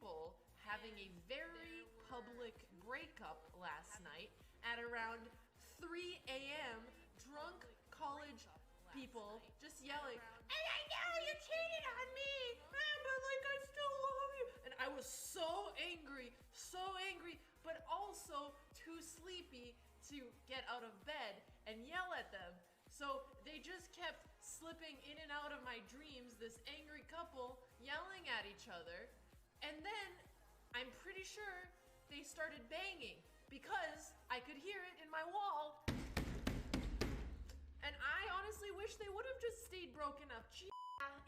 people having a very public breakup last night at around 3 a.m. Drunk college people just yelling, and I know you cheated on me, but like I still love you. And I was so angry, but also too sleepy to get out of bed and yell at them. So they just kept slipping in and out of my dreams, this angry couple yelling at each other. And then I'm pretty sure they started banging because I could hear it in my wall. And I honestly wish they would have just stayed broken up.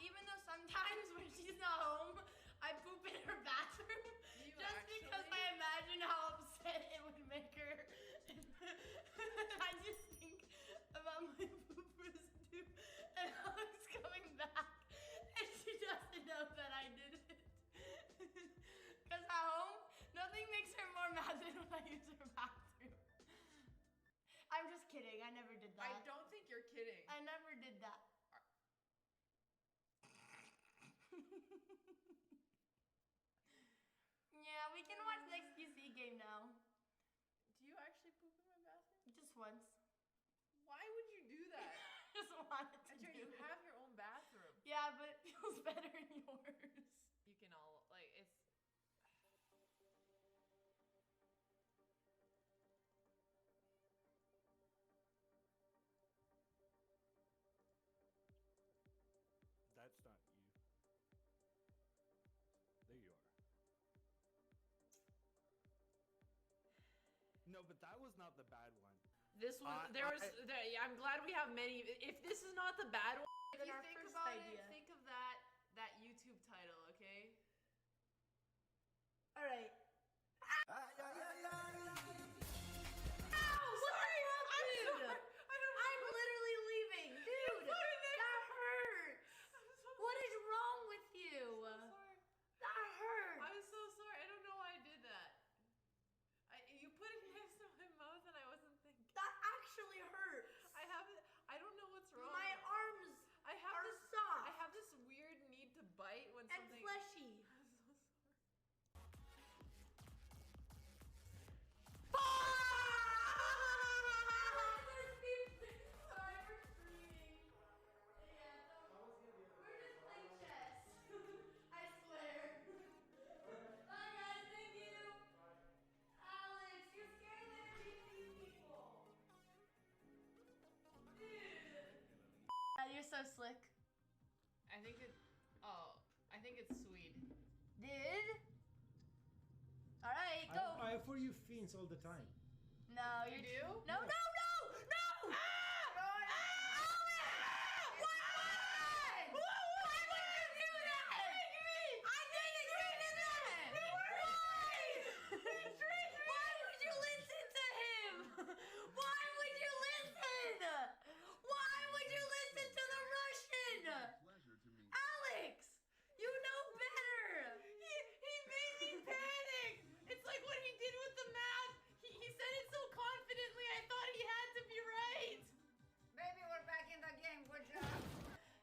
Even though sometimes when she's not home, I poop in her bathroom because I imagine how upset it would make her. I just think about my poop residue and Alex coming back and she doesn't know that I did it. Because at home, nothing makes her more mad than when I use her bathroom. I'm just kidding, I never did that. I don't think you're kidding. I never did that. Yeah, we can watch the XQC game now. Do you actually poop in my bathroom? Just once. Why would you do that? Just wanted to do You it. have your own bathroom. Yeah, but it feels better in yours. You can all, like, it's... That's not you. There you are. No, but that was not the bad one. This was, yeah, I'm glad we have many. If this is not the bad one, if you think about it, think of that YouTube title, okay? All right. I'm literally leaving, dude. That hurts. What is wrong with you? Sorry. That hurts. I'm so sorry. I don't know why I did that. You put it next to my mouth and I wasn't thinking. That actually hurts. I don't know what's wrong. My arms are soft. I have this weird need to bite when and something. fleshy. I'm so sorry. Sorry for screaming. Yeah, we're just playing chess. I swear. Bye guys, thank you. Alex, you're scaring the MVP people. Dude. You're so slick. I think it's Swede. Dude. Alright, go. I for you fiends all the time. No, You do? No! No! Ah! Alex! What? Why would you do that? I didn't do that! Why would you listen to him? Why would you listen? Why would you listen to the Russian? Pleasure to me. Alex! You know better! He made me panic. It's like what he did with the math. He said it so confidently. I thought he had to be right. Baby, we're back in the game. Good job.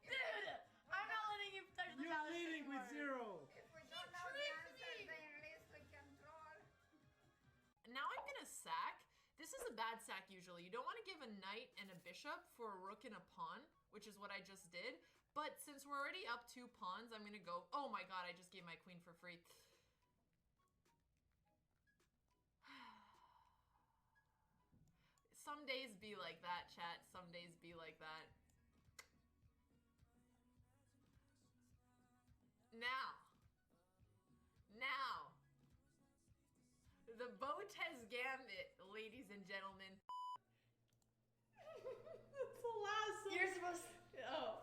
Dude! I'm not letting you touch the You're mouse leading anymore. with 0. If we don't know the answer, then at least we can draw. Now I'm gonna sack. This is a bad sack usually. You don't want to give a knight and a bishop for a rook and a pawn, which is what I just did. But since we're already up 2 pawns, I'm gonna go, oh my god, I just gave my queen for free. Some days be like that, chat. Some days be like that. Now, the Botez Gambit, ladies and gentlemen. That's the last one. You're supposed to. Oh.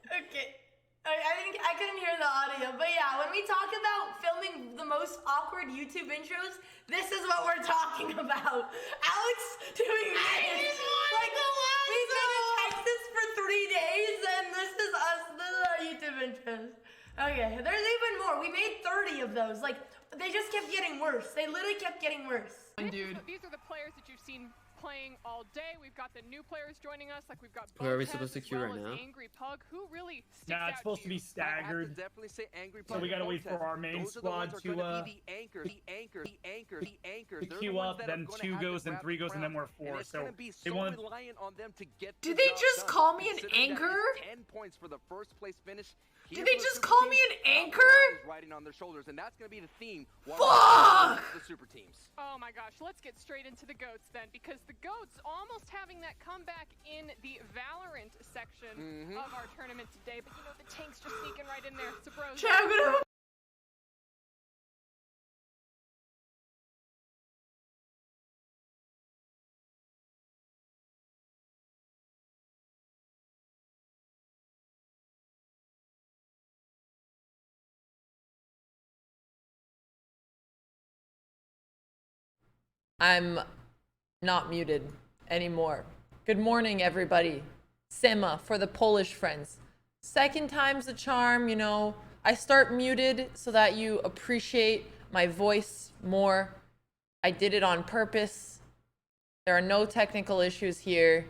Okay. I couldn't hear the audio, but yeah, when we talk about filming the most awkward YouTube intros, this is what we're talking about. Alex doing this. Like, we've been in Texas for 3 days, and this is us. This is our YouTube intros. Okay, there's even more. We made 30 of those. Like, they just kept getting worse. They literally kept getting worse. Dude. These are the players that you've seen playing all day. We've got the new players joining us. Like we've got Who are we Boathead supposed to as queue well right as now? Angry Pug. Who really sticks Nah, it's out supposed to be you? staggered. Definitely say Angry So Pug we gotta and wait for Boathead. our main Those are the ones squad that are gonna to be the anchors. to They're queue the ones up, that then are gonna 2 have goes, to then grab 3 the goes, and then crown. we're 4. And it's So gonna be they so want reliant on them to get Did the they job just done, call me an considering that anchor? it's 10 points for the first place finish. Did they just call me an anchor? Riding on their shoulders, and that's gonna be the theme. Fuck! The super teams. Oh my gosh, let's get straight into the GOATs then, because the GOATs almost having that comeback in the Valorant section of our tournament today, but you know, the tank's just sneaking right in there. So bros, Chat, I'm gonna have I'm not muted anymore. Good morning, everybody. Sema for the Polish friends. Second time's the charm, you know. I start muted so that you appreciate my voice more. I did it on purpose. There are no technical issues here.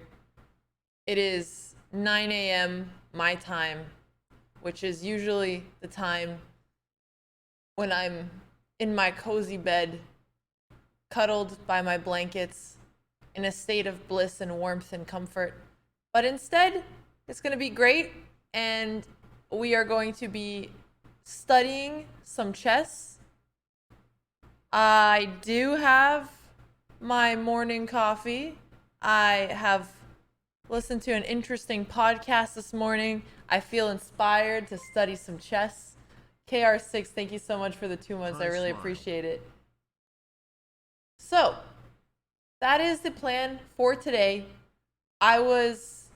It is 9 a.m. my time, which is usually the time when I'm in my cozy bed, cuddled by my blankets, in a state of bliss and warmth and comfort. But instead, it's going to be great, and we are going to be studying some chess. I do have my morning coffee. I have listened to an interesting podcast this morning. I feel inspired to study some chess. KR6, thank you so much for the 2 months. I really appreciate it. So, that is the plan for today. I was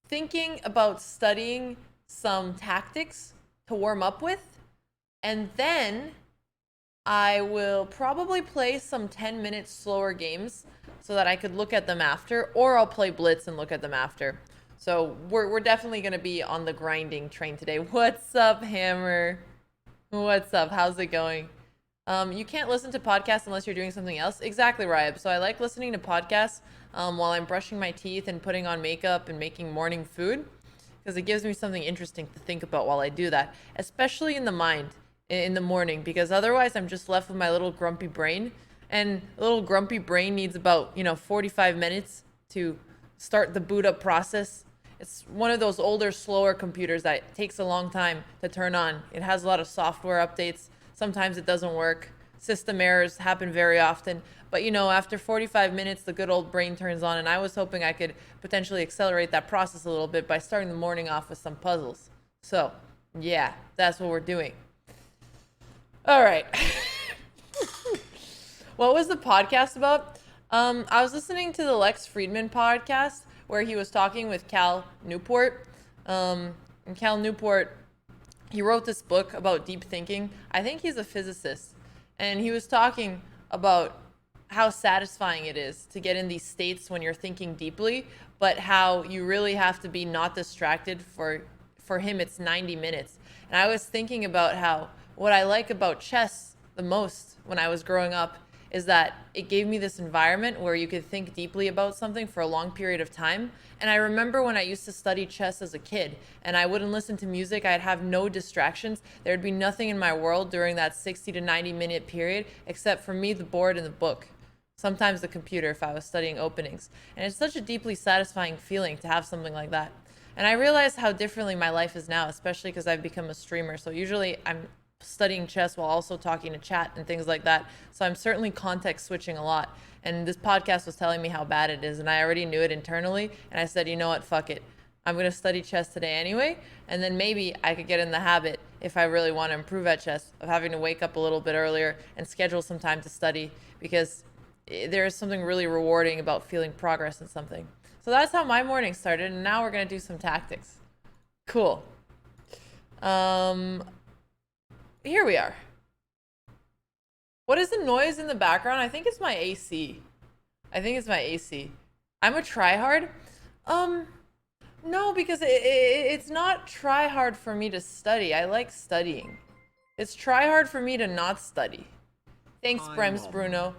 thinking about studying some tactics to warm up with, and then I will probably play some 10-minute slower games so that I could look at them after, or I'll play Blitz and look at them after. So we're definitely going to be on the grinding train today. What's up, Hammer? What's up? How's it going? You can't listen to podcasts unless you're doing something else. Exactly, Ryab. So I like listening to podcasts while I'm brushing my teeth and putting on makeup and making morning food, because it gives me something interesting to think about while I do that, especially in the mind in the morning, because otherwise I'm just left with my little grumpy brain, and a little grumpy brain needs about 45 minutes to start the boot up process. It's one of those older, slower computers that takes a long time to turn on. It has a lot of software updates. Sometimes it doesn't work. System errors happen very often. But after 45 minutes, the good old brain turns on, and I was hoping I could potentially accelerate that process a little bit by starting the morning off with some puzzles. So, yeah, that's what we're doing. All right. What was the podcast about? I was listening to the Lex Friedman podcast where he was talking with Cal Newport. And Cal Newport, he wrote this book about deep thinking. I think he's a physicist. And he was talking about how satisfying it is to get in these states when you're thinking deeply, but how you really have to be not distracted. For him, it's 90 minutes. And I was thinking about how what I like about chess the most when I was growing up is that it gave me this environment where you could think deeply about something for a long period of time. And I remember when I used to study chess as a kid and I wouldn't listen to music, I'd have no distractions. There'd be nothing in my world during that 60 to 90 minute period except for me, the board, and the book. Sometimes the computer if I was studying openings. And it's such a deeply satisfying feeling to have something like that. And I realized how differently my life is now, especially because I've become a streamer. So usually I'm studying chess while also talking to chat and things like that. So I'm certainly context switching a lot. And this podcast was telling me how bad it is. And I already knew it internally. And I said, you know what? Fuck it. I'm going to study chess today anyway. And then maybe I could get in the habit, if I really want to improve at chess, of having to wake up a little bit earlier and schedule some time to study, because there is something really rewarding about feeling progress in something. So that's how my morning started. And now we're going to do some tactics. Cool. Here we are. What is the noise in the background? I think it's my AC. I'm a tryhard. No, because it's not tryhard for me to study. I like studying. It's tryhard for me to not study. Thanks, Brems Bruno.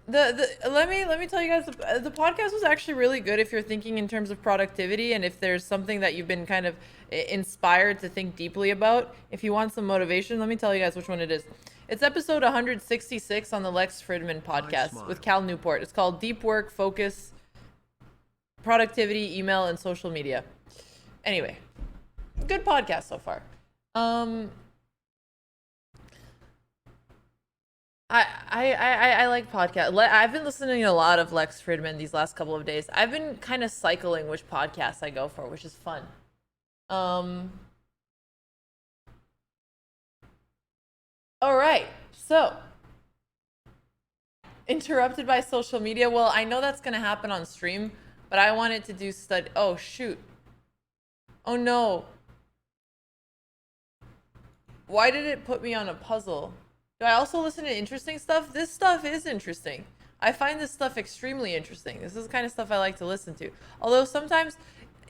Let me tell you guys, the podcast was actually really good if you're thinking in terms of productivity, and if there's something that you've been kind of inspired to think deeply about. If you want some motivation, let me tell you guys which one it is. It's episode 166 on the Lex Fridman podcast with Cal Newport. It's called Deep Work, Focus, Productivity, Email, and Social Media. Anyway, good podcast so far. I like podcasts. I've been listening to a lot of Lex Fridman these last couple of days. I've been kind of cycling which podcasts I go for, which is fun. All right, so interrupted by social media. Well, I know that's gonna happen on stream, but I wanted to do study. Oh shoot! Oh no! Why did it put me on a puzzle? Do I also listen to interesting stuff? This stuff is interesting. I find this stuff extremely interesting. This is the kind of stuff I like to listen to. Although sometimes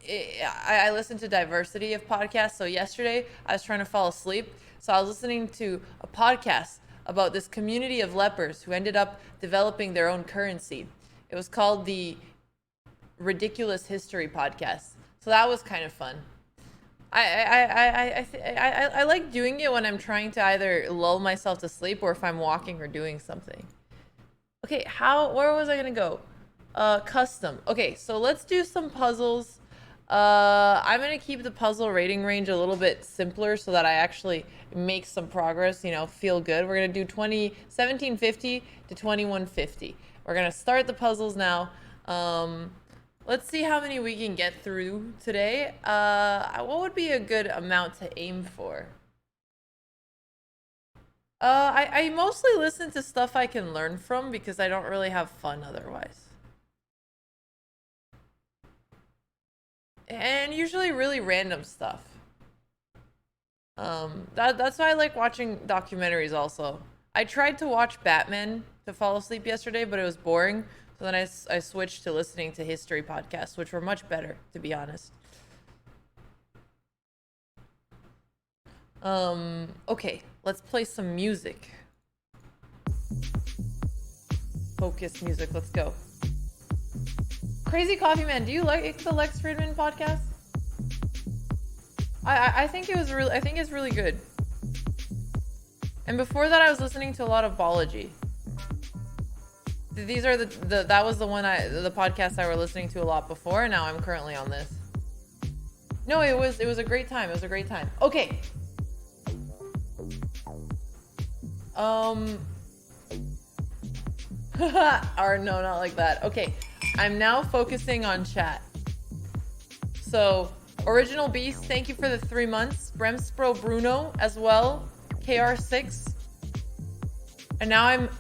I listen to diversity of podcasts. So yesterday I was trying to fall asleep. So I was listening to a podcast about this community of lepers who ended up developing their own currency. It was called the Ridiculous History Podcast. So that was kind of fun. I like doing it when I'm trying to either lull myself to sleep or if I'm walking or doing something. Okay, where was I gonna go? Custom. Okay, so let's do some puzzles. I'm gonna keep the puzzle rating range a little bit simpler so that I actually make some progress, feel good. We're gonna do 1750 to 2150. We're gonna start the puzzles now. Let's see how many we can get through today. What would be a good amount to aim for? I mostly listen to stuff I can learn from because I don't really have fun otherwise. And usually really random stuff. That's why I like watching documentaries also. I tried to watch Batman to fall asleep yesterday, but it was boring. So then I switched to listening to history podcasts, which were much better, to be honest. Okay, let's play some music. Focus music, let's go. Crazy Coffee Man, do you like the Lex Fridman podcast? I think it's really good. And before that I was listening to a lot of Bology. These are that was the podcast I were listening to a lot before, and now I'm currently on this. No, it was a great time. It was a great time. Okay. Or no, not like that. Okay. I'm now focusing on chat. So, Original Beast, thank you for the 3 months. Bremspro Bruno as well. KR6. And now I'm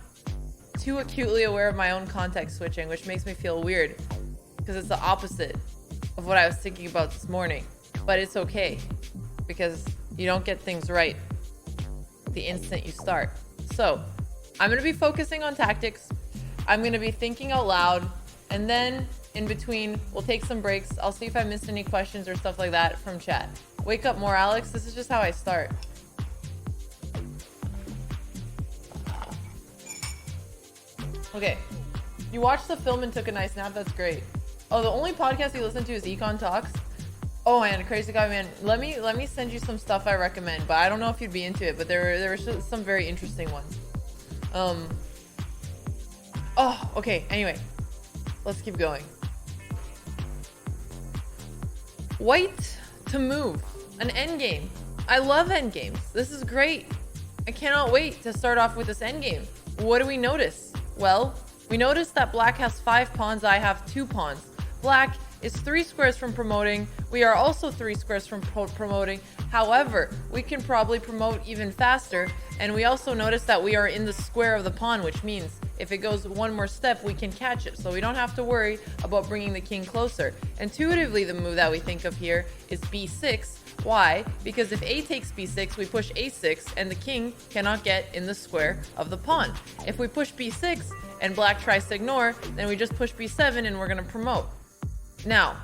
too acutely aware of my own context switching, which makes me feel weird because it's the opposite of what I was thinking about this morning. But it's okay because you don't get things right the instant you start. So I'm going to be focusing on tactics. I'm going to be thinking out loud, and then in between we'll take some breaks. I'll see if I missed any questions or stuff like that from chat. Wake up more, Alex. This is just how I start. Okay, you watched the film and took a nice nap. That's great. Oh, the only podcast you listen to is Econ Talks. Oh man, Crazy Guy Man. Let me send you some stuff I recommend, but I don't know if you'd be into it. But there were some very interesting ones. Oh, okay. Anyway, let's keep going. White to move, an endgame. I love endgames. This is great. I cannot wait to start off with this endgame. What do we notice? Well, we notice that black has 5 pawns, I have 2 pawns. Black is 3 squares from promoting. We are also 3 squares from promoting. However, we can probably promote even faster. And we also notice that we are in the square of the pawn, which means if it goes one more step, we can catch it. So we don't have to worry about bringing the king closer. Intuitively, the move that we think of here is b6. Why? Because if a takes b6, we push a6, and the king cannot get in the square of the pawn. If we push b6 and black tries to ignore, then we just push b7 and we're going to promote. Now,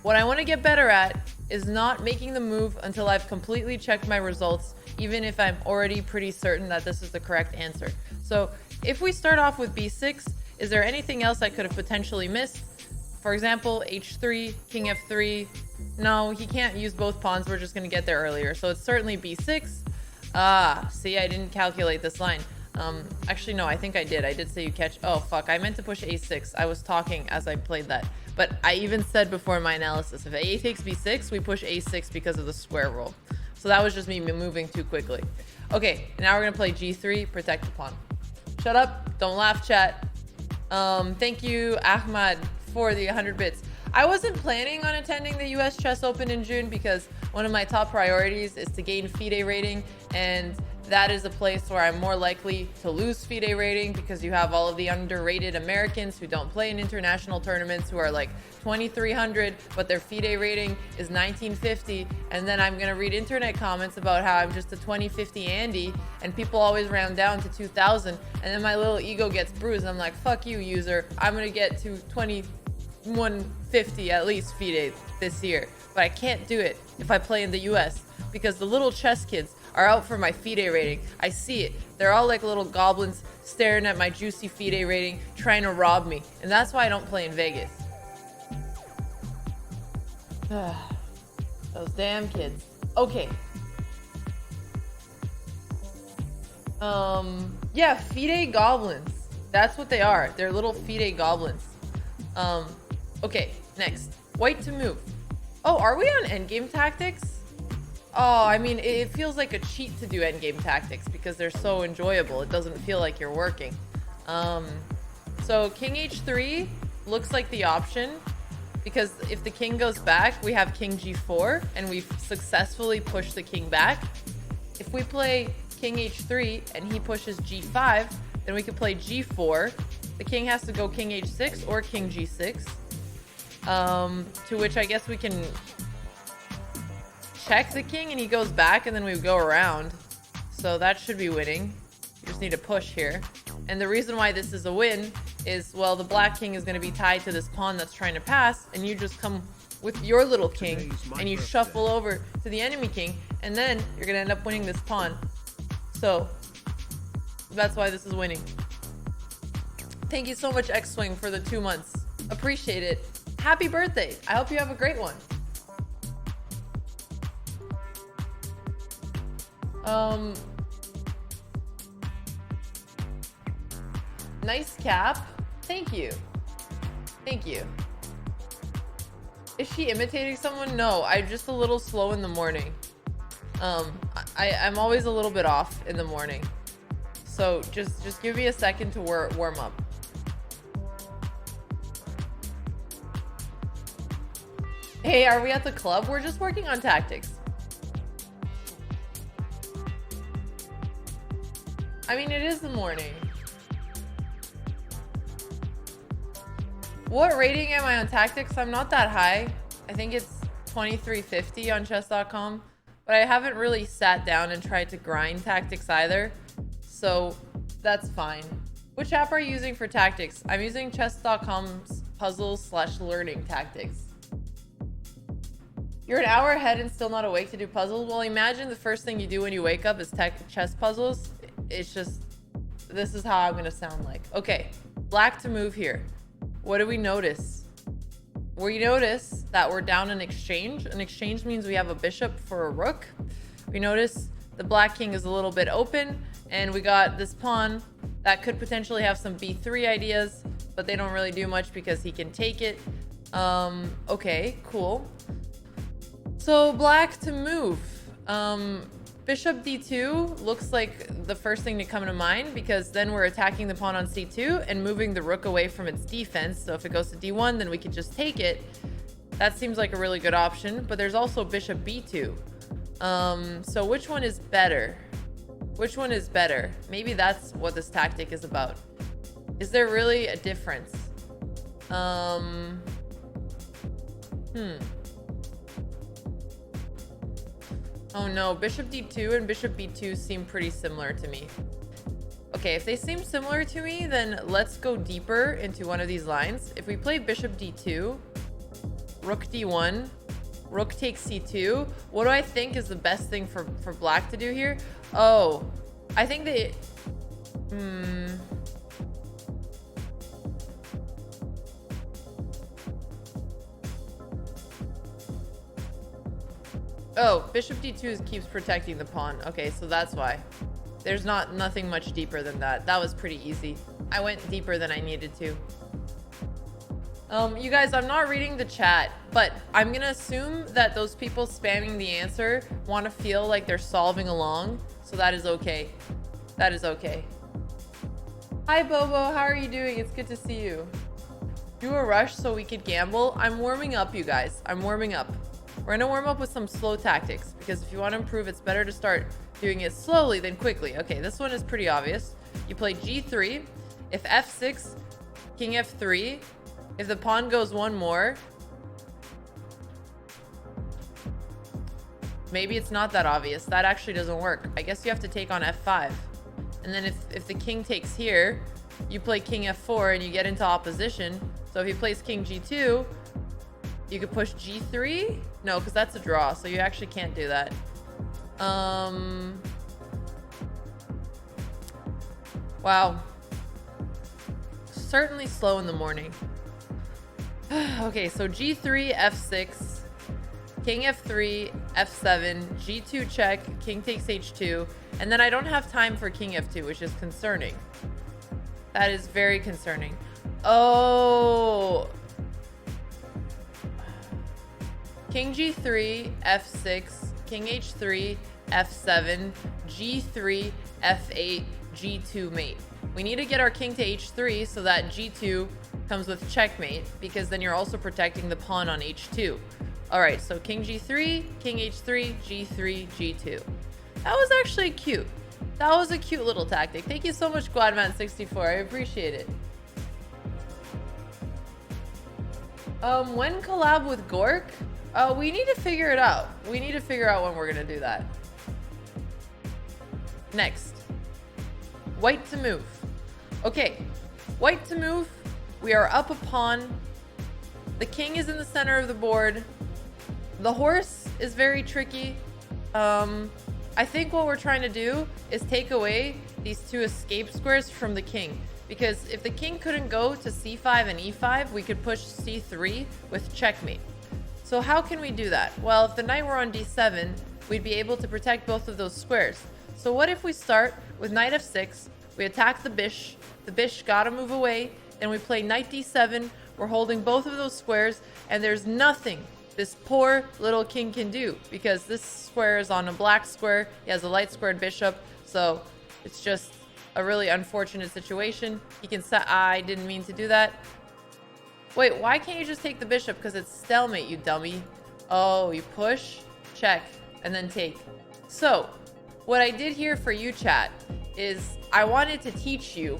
what I want to get better at is not making the move until I've completely checked my results, even if I'm already pretty certain that this is the correct answer. So if we start off with b6, Is there anything else I could have potentially missed? For example, h3, king f3. No, he can't use both pawns. We're just going to get there earlier. So it's certainly b6. See, I didn't calculate this line. Actually, no, I think I did. I did say you catch. Oh, fuck. I meant to push a6. I was talking as I played that. But I even said before my analysis, if a takes b6, we push a6 because of the square roll. So that was just me moving too quickly. Okay, now we're going to play g3, protect the pawn. Shut up. Don't laugh, chat. Thank you, Ahmad, for the 100 bits. I wasn't planning on attending the US Chess Open in June because one of my top priorities is to gain FIDE rating, and that is a place where I'm more likely to lose FIDE rating because you have all of the underrated Americans who don't play in international tournaments who are like 2,300, but their FIDE rating is 1950, and then I'm gonna read internet comments about how I'm just a 2050 Andy, and people always round down to 2,000, and then my little ego gets bruised. I'm like, fuck you, user. I'm gonna get to 2150 at least FIDE this year, but I can't do it if I play in the US because the little chess kids are out for my FIDE rating. I see it. They're all like little goblins staring at my juicy FIDE rating, trying to rob me, and that's why I don't play in Vegas. Those damn kids. Okay. Yeah, FIDE goblins. That's what they are. They're little FIDE goblins. Okay, next. White to move. Oh, are we on endgame tactics? Oh, I mean, it feels like a cheat to do endgame tactics because they're so enjoyable. It doesn't feel like you're working. So king h3 looks like the option because if the king goes back, we have king g4 and we've successfully pushed the king back. If we play king h3 and he pushes g5, then we could play g4. The king has to go king h6 or king g6. To which I guess we can check the king and he goes back and then we go around. So that should be winning. You just need to push here. And the reason why this is a win is, well, the black king is going to be tied to this pawn that's trying to pass, and you just come with your little king and you shuffle over to the enemy king, and then you're going to end up winning this pawn. So that's why this is winning. Thank you so much, X-Swing, for the 2 months. Appreciate it. Happy birthday. I hope you have a great one. Nice cap. Thank you. Thank you. Is she imitating someone? No, I'm just a little slow in the morning. I'm always a little bit off in the morning. So just give me a second to warm up. Hey, are we at the club? We're just working on tactics. I mean, it is the morning. What rating am I on tactics? I'm not that high. I think it's 2350 on chess.com, but I haven't really sat down and tried to grind tactics either, so that's fine. Which app are you using for tactics? I'm using chess.com's puzzles/learning tactics. You're an hour ahead and still not awake to do puzzles? Well, imagine the first thing you do when you wake up is chess puzzles. It's just, this is how I'm gonna sound like. Okay, black to move here. What do we notice? We notice that we're down an exchange. An exchange means we have a bishop for a rook. We notice the black king is a little bit open, and we got this pawn that could potentially have some b3 ideas, but they don't really do much because he can take it. Okay, cool. So black to move. Bishop d2 looks like the first thing to come to mind because then we're attacking the pawn on c2 and moving the rook away from its defense. So if it goes to d1, then we could just take it. That seems like a really good option, but there's also bishop b2. So which one is better? Which one is better? Maybe that's what this tactic is about. Is there really a difference? Oh no, bishop d2 and bishop b2 seem pretty similar to me. Okay, if they seem similar to me, then let's go deeper into one of these lines. If we play bishop d2, rook d1, rook takes c2, what do I think is the best thing for black to do here? Oh, I think that... Oh, bishop d2 keeps protecting the pawn. Okay, so that's why. There's nothing much deeper than that. That was pretty easy. I went deeper than I needed to. You guys, I'm not reading the chat, but I'm gonna assume that those people spamming the answer want to feel like they're solving along, so that is okay. That is okay. Hi, Bobo. How are you doing? It's good to see you. Do a rush so we could gamble. I'm warming up, you guys. I'm warming up. We're gonna warm up with some slow tactics, because if you want to improve, it's better to start doing it slowly than quickly. Okay, this one is pretty obvious. You play g3. If f6, king f3. If the pawn goes one more, maybe it's not that obvious. That actually doesn't work. I guess you have to take on f5. And then if the king takes here, you play king f4 and you get into opposition. So if he plays king g2, you could push g3. No, because that's a draw. So you actually can't do that. Wow. Certainly slow in the morning. Okay, so g3, f6, king f3, f7, g2 check, king takes h2, and then I don't have time for king f2, which is concerning. That is very concerning. Oh. King g3, f6, king h3, f7, g3, f8, g2 mate. We need to get our king to h3 so that g2 comes with checkmate, because then you're also protecting the pawn on h2. All right, so king g3, king h3, g3, g2. That was actually cute. That was a cute little tactic. Thank you so much, Guadman64. I appreciate it. When collab with Gork? We need to figure it out. We need to figure out when we're gonna do that. Next, white to move. Okay, white to move. We are up a pawn. The king is in the center of the board. The horse is very tricky. I think what we're trying to do is take away these two escape squares from the king. Because if the king couldn't go to c5 and e5, we could push c3 with checkmate. So how can we do that? Well, if the knight were on d7, we'd be able to protect both of those squares. So what if we start with knight f6, we attack the bish gotta move away, then we play knight d7, we're holding both of those squares, and there's nothing this poor little king can do, because this square is on a black square, he has a light squared bishop, so it's just a really unfortunate situation. He can set, I didn't mean to do that. Wait, why can't you just take the bishop? Because it's stalemate, you dummy. Oh, you push, check, and then take. So, what I did here for you, chat, is I wanted to teach you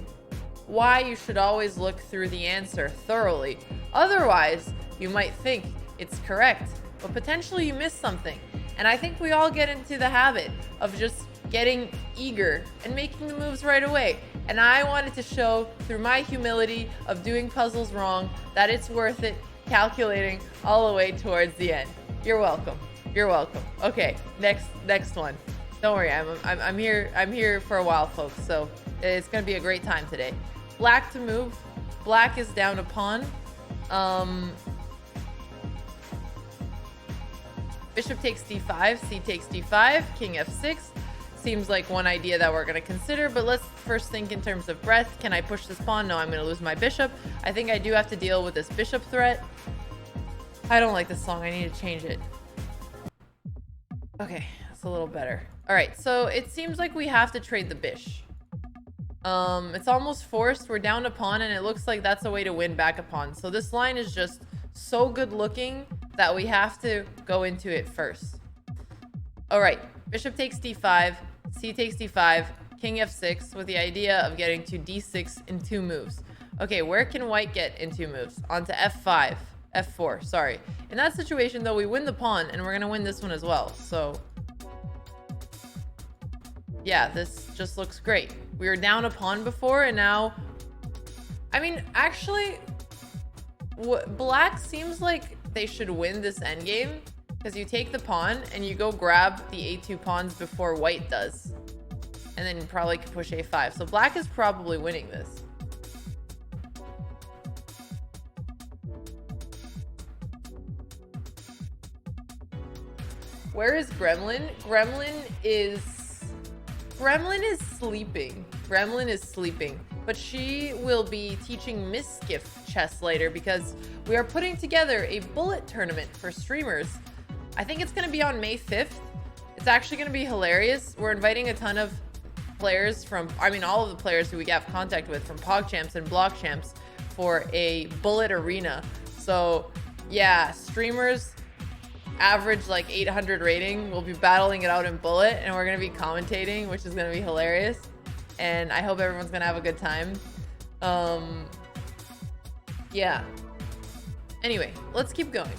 why you should always look through the answer thoroughly. Otherwise, you might think it's correct, but potentially you missed something. And I think we all get into the habit of just getting eager and making the moves right away. And I wanted to show through my humility of doing puzzles wrong that it's worth it calculating all the way towards the end. You're welcome. You're welcome. Okay, next one. Don't worry, I'm here for a while, folks. So it's gonna be a great time today. Black to move. Black is down a pawn. Bishop takes d5, c takes d5, king f6. Seems like one idea that we're going to consider, but let's first think in terms of breadth. Can I push this pawn? No, I'm going to lose my bishop. I think I do have to deal with this bishop threat. I don't like this song. I need to change it. Okay, that's a little better. All right, so it seems like we have to trade the bish. It's almost forced. We're down a pawn, and it looks like that's a way to win back a pawn. So this line is just so good looking that we have to go into it first. All right, bishop takes d5, c takes d5, king f6, with the idea of getting to d6 in 2 moves. Okay, where can white get in 2 moves? Onto f5, f4, sorry. In that situation, though, we win the pawn, and we're going to win this one as well. So, yeah, this just looks great. We were down a pawn before, and now... I mean, actually, black seems like they should win this endgame, because you take the pawn and you go grab the a2 pawns before white does, and then you probably could push a5. So black is probably winning this. Where is Gremlin? Gremlin is sleeping. Gremlin is sleeping. But she will be teaching Miskiff chess later because we are putting together a bullet tournament for streamers. I think it's going to be on May 5th. It's actually going to be hilarious. We're inviting a ton of players from, I mean, all of the players who we have contact with from PogChamps and BlockChamps for a bullet arena. So yeah, streamers average like 800 rating. We'll be battling it out in bullet and we're going to be commentating, which is going to be hilarious. And I hope everyone's going to have a good time. Yeah. Anyway, let's keep going.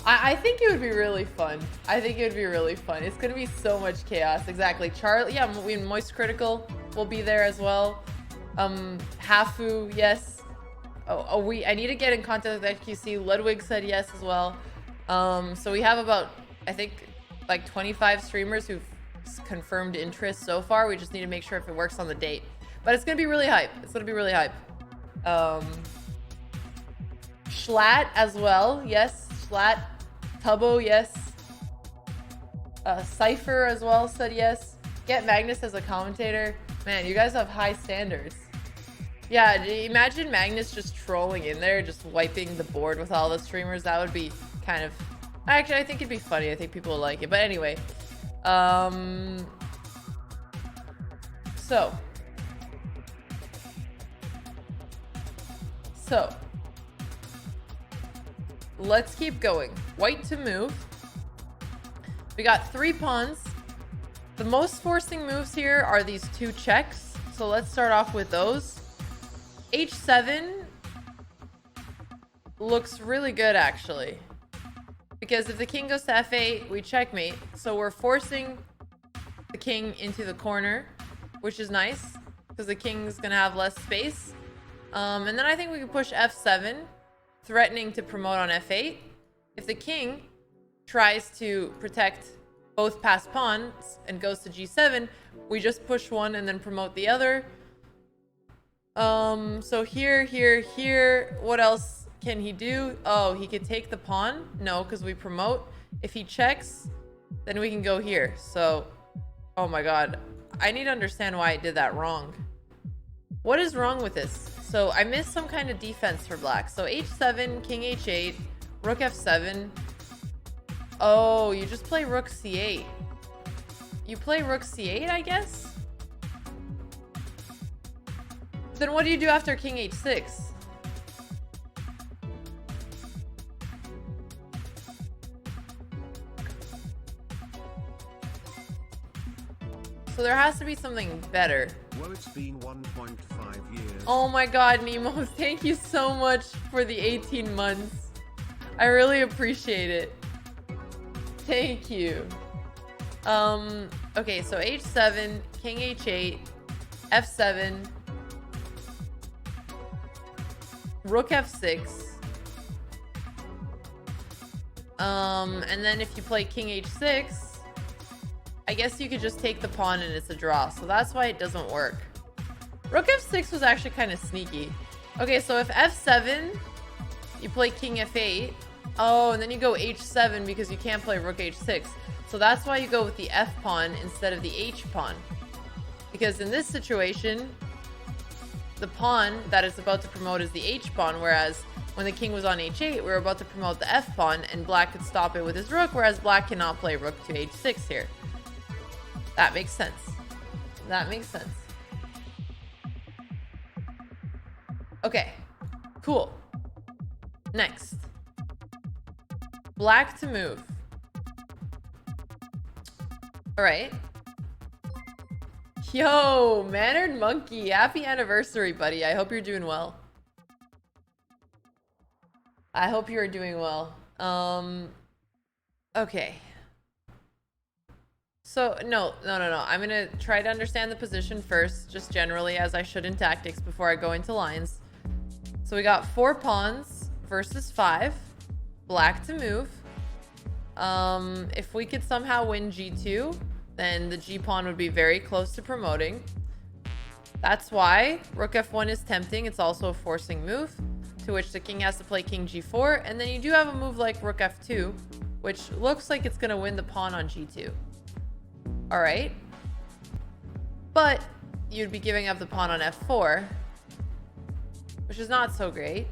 I think it would be really fun. I think it would be really fun. It's going to be so much chaos. Exactly. Charlie, yeah, Moist Critical will be there as well. Hafu, yes. I need to get in contact with XQC. Ludwig said yes as well. So we have about, I think, like 25 streamers who've confirmed interest so far. We just need to make sure if it works on the date. But it's going to be really hype. It's going to be really hype. Schlatt as well. Yes. Schlatt. Tubbo, yes. Cypher as well said yes. Get Magnus as a commentator. Man, you guys have high standards. Yeah, imagine Magnus just trolling in there, just wiping the board with all the streamers. That would be kind of... Actually, I think it'd be funny. I think people will like it. But anyway. So. Let's keep going. White to move. We got 3 pawns. The most forcing moves here are these 2 checks. So let's start off with those. H7 looks really good, actually. Because if the king goes to F8, we checkmate. So we're forcing the king into the corner, which is nice. Because the king's going to have less space. And then I think we can push F7, threatening to promote on F8. If the king tries to protect both passed pawns and goes to G7, we just push one and then promote the other. So here, what else can he do? Oh, he could take the pawn. No, because we promote. If he checks, then we can go here. So, oh my god. I need to understand why I did that wrong. What is wrong with this? So I missed some kind of defense for black. So H7, King H8, Rook F7. Oh, you just play Rook C8. You play Rook C8, I guess? Then what do you do after King H6? So there has to be something better. Well, it's been 1.5 years. Oh my god, Nemo, thank you so much for the 18 months. I really appreciate it. Thank you. Okay, so H7, King H8, F7, Rook F6. And then if you play King H6, I guess you could just take the pawn and it's a draw. So that's why it doesn't work. Rook F6 was actually kind of sneaky. Okay, so if F7, you play King F8. Oh, and then you go H7 because you can't play Rook H6. So that's why you go with the F pawn instead of the H pawn. Because in this situation, the pawn that is about to promote is the H pawn, whereas when the king was on H8, we were about to promote the F pawn, and black could stop it with his rook, whereas black cannot play rook to H6 here. That makes sense. That makes sense. Okay, cool. Next. Black to move. All right. Yo, Mannered Monkey, happy anniversary, buddy. I hope you're doing well. I hope you're doing well. Okay. So, no. I'm going to try to understand the position first, just generally, as I should in tactics before I go into lines. So we got 4 pawns versus 5. Black to move. If we could somehow win G2, then the G pawn would be very close to promoting. That's why Rook F1 is tempting. It's also a forcing move. to which the king has to play king g4, and then you do have a move like rook f2, which looks like it's going to win the pawn on g2. All right. But you'd be giving up the pawn on f4, which is not so great.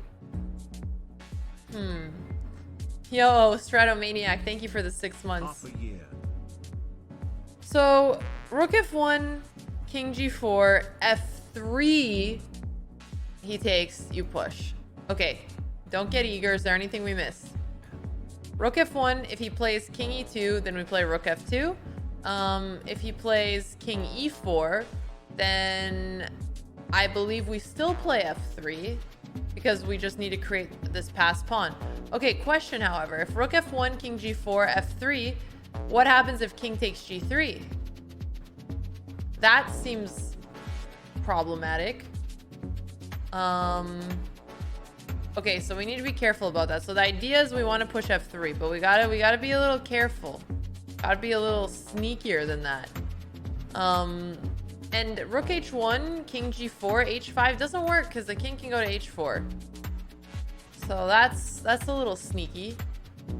Yo, Stratomaniac, thank you for the 6 months. Half a year. So, rook f1, king g4, f3, he takes, you push. Okay, don't get eager. Is there anything we missed? Rook f1, if he plays king e2, then we play rook f2. If he plays king e4, then I believe we still play f3 because we just need to create this passed pawn. Okay, question, however, if rook f1, king g4, f3, what happens if king takes g3? That seems problematic. Okay, so we need to be careful about that. So the idea is we want to push f3, but we gotta be a little careful. Gotta be a little sneakier than that. And rook h1, king g4, h5 doesn't work because the king can go to h4. So that's a little sneaky.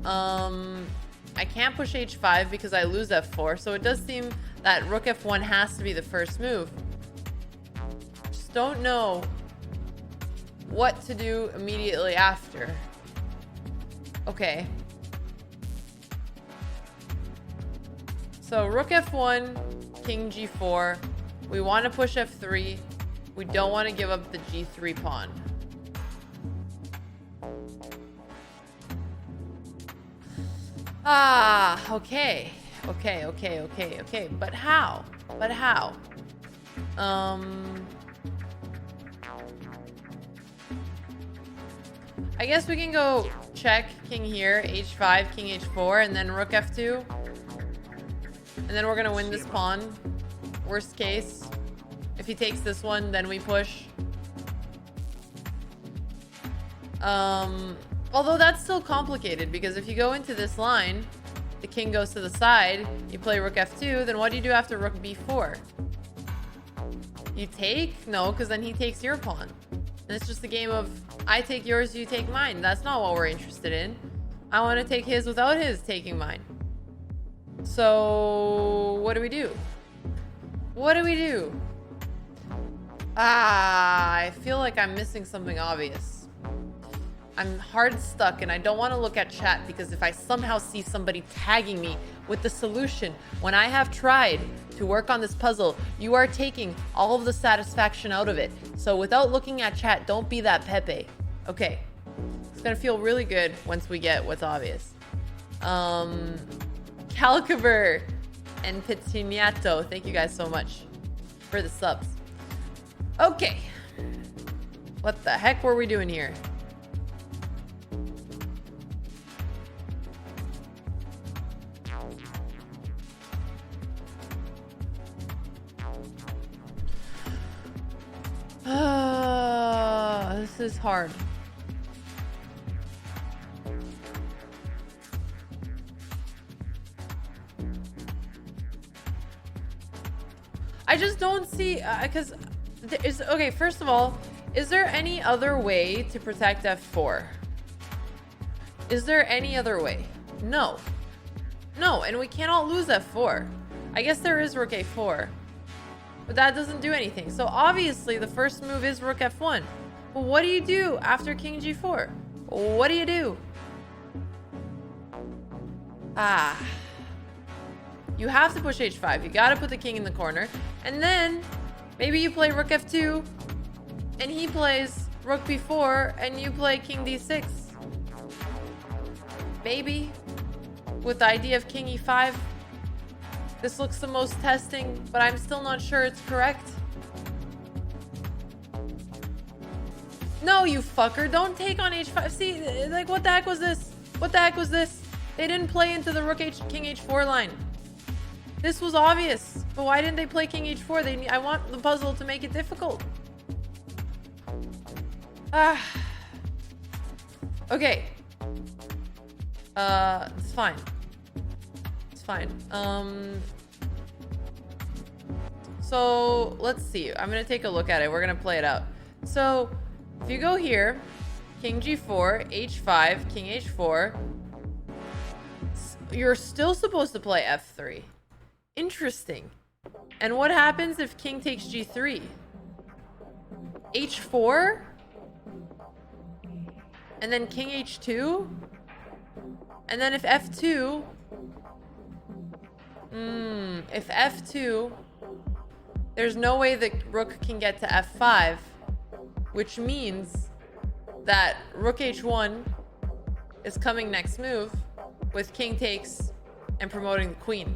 I can't push h5 because I lose f4. So it does seem that rook f1 has to be the first move. Just don't know what to do immediately after. Okay. So rook f1, king g4. We want to push f3. We don't want to give up the g3 pawn. Ah, okay. Okay. But how? I guess we can go check king here, h5, king h4, and then rook f2. And then we're going to win this pawn. Worst case. If he takes this one, then we push. Although that's still complicated because if you go into this line, the king goes to the side, you play rook f2, then what do you do after rook b4? You take? No, because then he takes your pawn. And it's just a game of I take yours, you take mine. That's not what we're interested in. I want to take his without his taking mine. So what do we do? I feel like I'm missing something obvious. I'm hard stuck and I don't want to look at chat because if I somehow see somebody tagging me with the solution when I have tried to work on this puzzle, you are taking all of the satisfaction out of it. So without looking at chat, don't be that Pepe. Okay. It's going to feel really good once we get what's obvious. Calciver and Pitiniato, thank you guys so much for the subs. Okay. What the heck were we doing here? This is hard. I just don't see because okay, first of all, is there any other way to protect f4? Is there any other way? No, and we cannot lose f4. I guess there is rook a4, but that doesn't do anything. So obviously the first move is rook f1. But what do you do after king g4? What do you do? You have to push h5. You gotta put the king in the corner. And then maybe you play rook f2 and he plays rook b4 and you play king d6. Maybe. With the idea of king e5. This looks the most testing, but I'm still not sure it's correct. No, you fucker. Don't take on h5. See, like, what the heck was this? They didn't play into the king h4 line. This was obvious. But why didn't they play king h4? I want the puzzle to make it difficult. Okay. It's fine. So let's see. I'm gonna take a look at it. We're gonna play it out. So if you go here, king g4, h5, king h4. You're still supposed to play f3. Interesting. And what happens if king takes g3? h4? And then king h2? And then if f2... if f2... There's no way the rook can get to f5. Which means that rook h1 is coming next move with king takes and promoting the queen.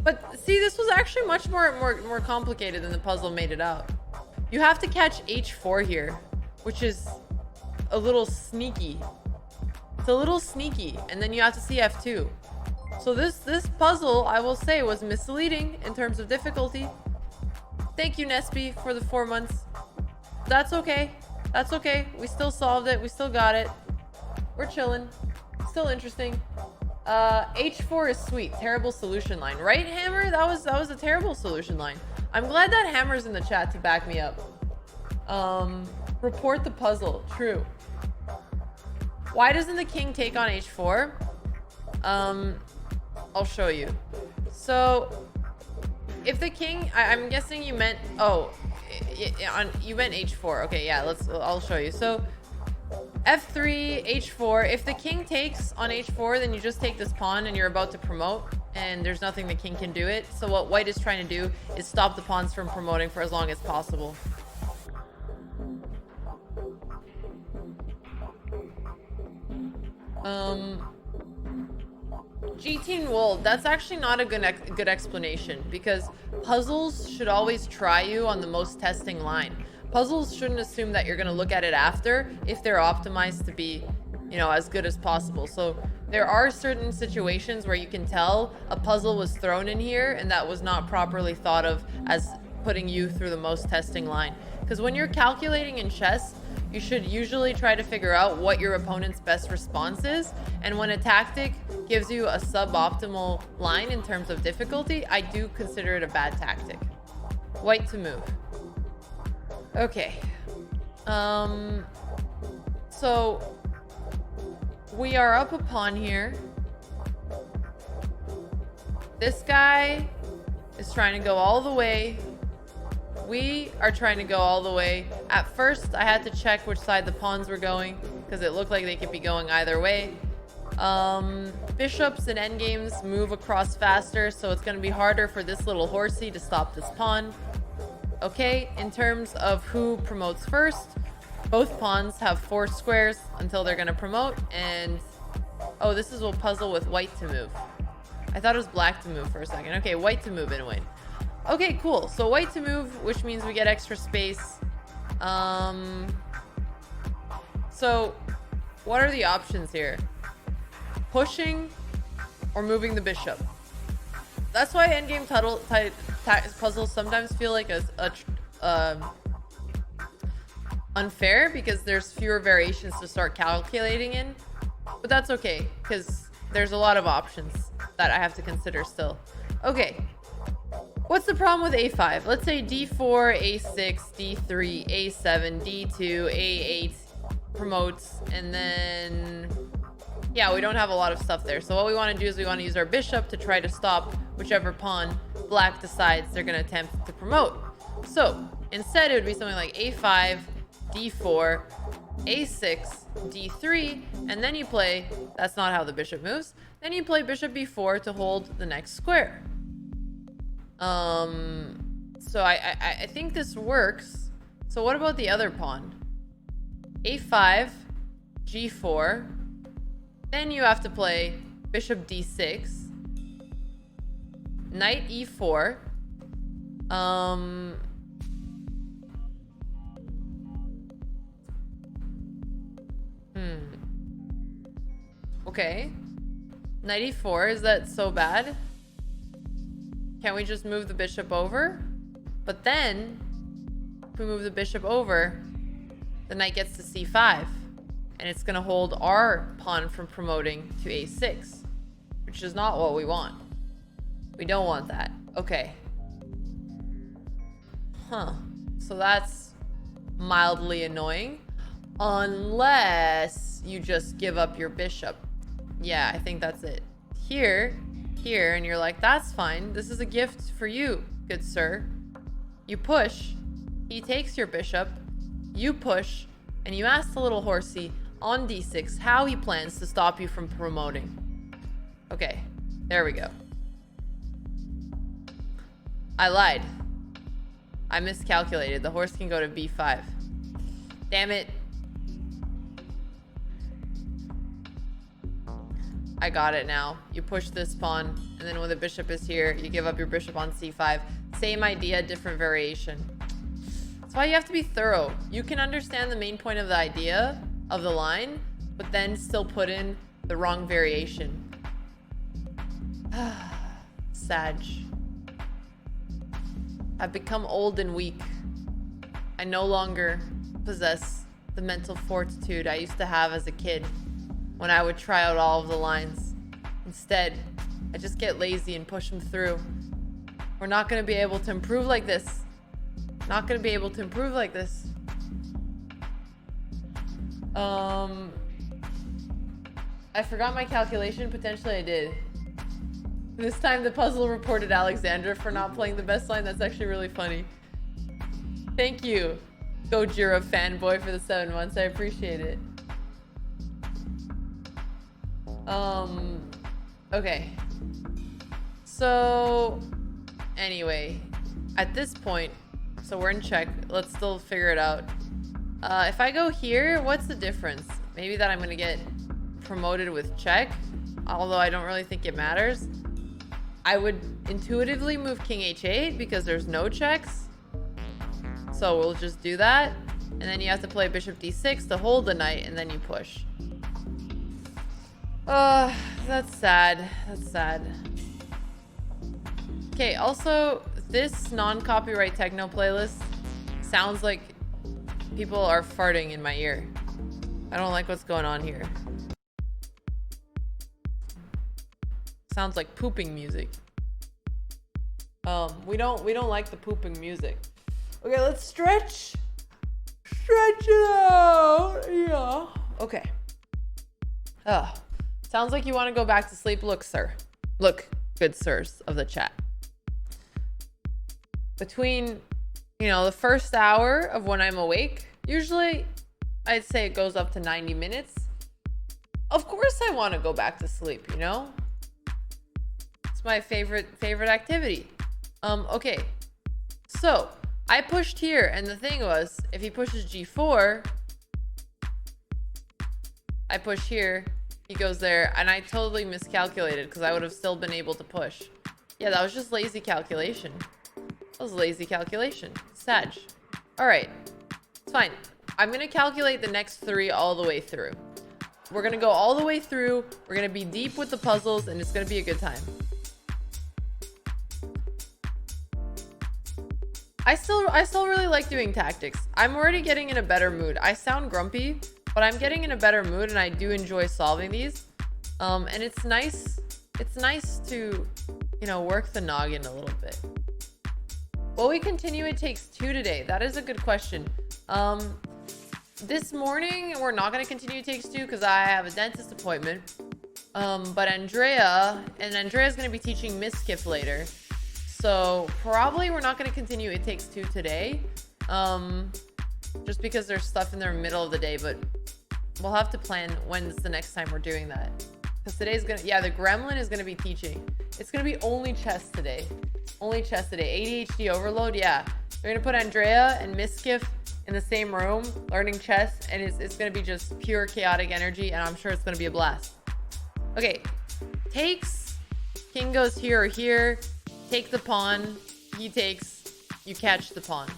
But see, this was actually much more complicated than the puzzle made it out. You have to catch h4 here, which is a little sneaky. It's a little sneaky, and then you have to see f2. So this puzzle, I will say, was misleading in terms of difficulty. Thank you, Nesby, for the 4 months. That's okay. That's okay. We still solved it. We still got it. We're chilling. Still interesting. H4 is sweet. Terrible solution line. Right, Hammer? That was a terrible solution line. I'm glad that Hammer's in the chat to back me up. Report the puzzle. True. Why doesn't the king take on h4? I'll show you. So, if the king... I'm guessing you meant... Oh, you meant h4. Okay, yeah, I'll show you. So, f3, h4. If the king takes on h4, then you just take this pawn and you're about to promote, and there's nothing the king can do it. So what white is trying to do is stop the pawns from promoting for as long as possible. G-Teen Wold, that's actually not a good explanation, because puzzles should always try you on the most testing line. Puzzles shouldn't assume that you're going to look at it after if they're optimized to be, you know, as good as possible. So there are certain situations where you can tell a puzzle was thrown in here and that was not properly thought of as putting you through the most testing line. Because when you're calculating in chess, you should usually try to figure out what your opponent's best response is. And when a tactic gives you a suboptimal line in terms of difficulty, I do consider it a bad tactic. White to move. Okay. So we are up a pawn here. This guy is trying to go all the way. We are trying to go all the way. At first, I had to check which side the pawns were going because it looked like they could be going either way. Bishops and endgames move across faster, so it's going to be harder for this little horsey to stop this pawn. Okay, in terms of who promotes first, both pawns have 4 squares until they're going to promote, and oh, this is a puzzle with white to move. I thought it was black to move for a second. Okay, white to move anyway. Okay, cool. So white to move, which means we get extra space. So what are the options here? Pushing or moving the bishop. That's why endgame puzzles sometimes feel like unfair, because there's fewer variations to start calculating in. But that's okay, because there's a lot of options that I have to consider still. Okay. What's the problem with a5? Let's say d4, a6, d3, a7, d2, a8 promotes, and then... yeah, we don't have a lot of stuff there. So what we want to do is we want to use our bishop to try to stop whichever pawn black decides they're going to attempt to promote. So instead, it would be something like a5, d4, a6, d3, and then you play... that's not how the bishop moves. Then you play bishop b4 to hold the next square. So I think this works. So what about the other pawn? a5, g4. Then you have to play bishop d6, knight e4. Okay. Knight e4, is that so bad? Can't we just move the bishop over? But then, if we move the bishop over, the knight gets to c5. And it's going to hold our pawn from promoting to a6, which is not what we want. We don't want that. Okay. Huh. So that's mildly annoying. Unless you just give up your bishop. Yeah, I think that's it. Here, and you're like, that's fine. This is a gift for you, good sir. You push. He takes your bishop. You push. And you ask the little horsey on d6 how he plans to stop you from promoting. Okay, there we go. I lied. I miscalculated. The horse can go to b5. Damn it. I got it now. You push this pawn, and then when the bishop is here, you give up your bishop on c5. Same idea, different variation. That's why you have to be thorough. You can understand the main point of the idea of the line, but then still put in the wrong variation. Sag. I've become old and weak. I no longer possess the mental fortitude I used to have as a kid when I would try out all of the lines. Instead, I just get lazy and push them through. We're not going to be able to improve like this. Not going to be able to improve like this. I forgot my calculation. Potentially I did. This time the puzzle reported Alexandra for not playing the best line. That's actually really funny. Thank you, Gojira fanboy, for the 7 months. I appreciate it. Okay. So, anyway, at this point, so we're in check. Let's still figure it out. If I go here, what's the difference? Maybe that I'm gonna get promoted with check, although I don't really think it matters. I would intuitively move king h8 because there's no checks. So we'll just do that. And then you have to play bishop d6 to hold the knight, and then you push. That's sad. That's sad. Okay, also, this non-copyright techno playlist sounds like people are farting in my ear. I don't like what's going on here. Sounds like pooping music. We don't like the pooping music. Okay, let's stretch. Stretch it out. Yeah. Okay. Sounds like you want to go back to sleep. Look, sir. Look, good sirs of the chat. Between, the first hour of when I'm awake, usually I'd say it goes up to 90 minutes. Of course I want to go back to sleep, It's my favorite activity. Okay. So, I pushed here, and the thing was, if he pushes g4, I push here, he goes there, and I totally miscalculated because I would have still been able to push. Yeah, that was just lazy calculation. That was lazy calculation. Sag. Alright. It's fine. I'm going to calculate the next 3 all the way through. We're going to go all the way through. We're going to be deep with the puzzles, and it's going to be a good time. I still really like doing tactics. I'm already getting in a better mood. I sound grumpy, but I'm getting in a better mood, and I do enjoy solving these. And it's nice to, work the noggin a little bit. Will we continue It Takes Two today? That is a good question. This morning, we're not going to continue It Takes Two because I have a dentist appointment. But Andrea's going to be teaching Miskiff later. So probably we're not going to continue It Takes Two today. Just because there's stuff in the middle of the day, but we'll have to plan when's the next time we're doing that. Because today's the gremlin is going to be teaching. It's going to be only chess today. Only chess today. ADHD overload, yeah. They're going to put Andrea and Miskiff in the same room learning chess, and it's going to be just pure chaotic energy, and I'm sure it's going to be a blast. Okay. Takes. King goes here or here. Take the pawn. He takes. You catch the pawn.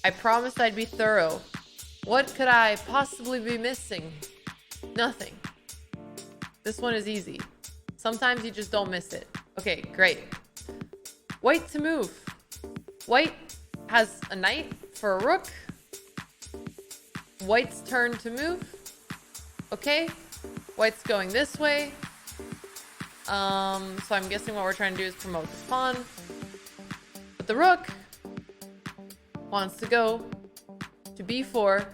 I promised I'd be thorough. What could I possibly be missing? Nothing. This one is easy. Sometimes you just don't miss it. Okay, great. White to move. White has a knight for a rook. White's turn to move. Okay. White's going this way. So I'm guessing what we're trying to do is promote this pawn. But the rook wants to go to b4,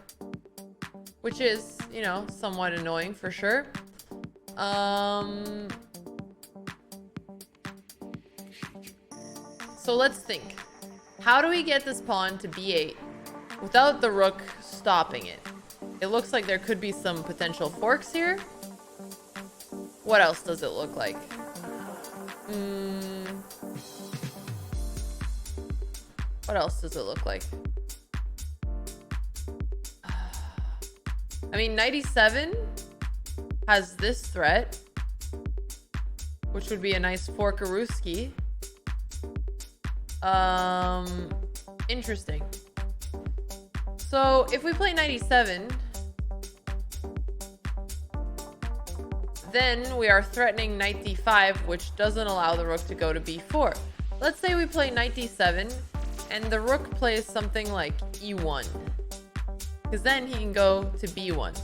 which is, you know, somewhat annoying for sure. So let's think. How do we get this pawn to b8 without the rook stopping it? It looks like there could be some potential forks here. What else does it look like? What else does it look like? I mean, knight e7 has this threat, which would be a nice forkarooski. Interesting. So if we play knight e7, then we are threatening knight d5, which doesn't allow the rook to go to b4. Let's say we play knight d7 and the rook plays something like e1, because then he can go to b1.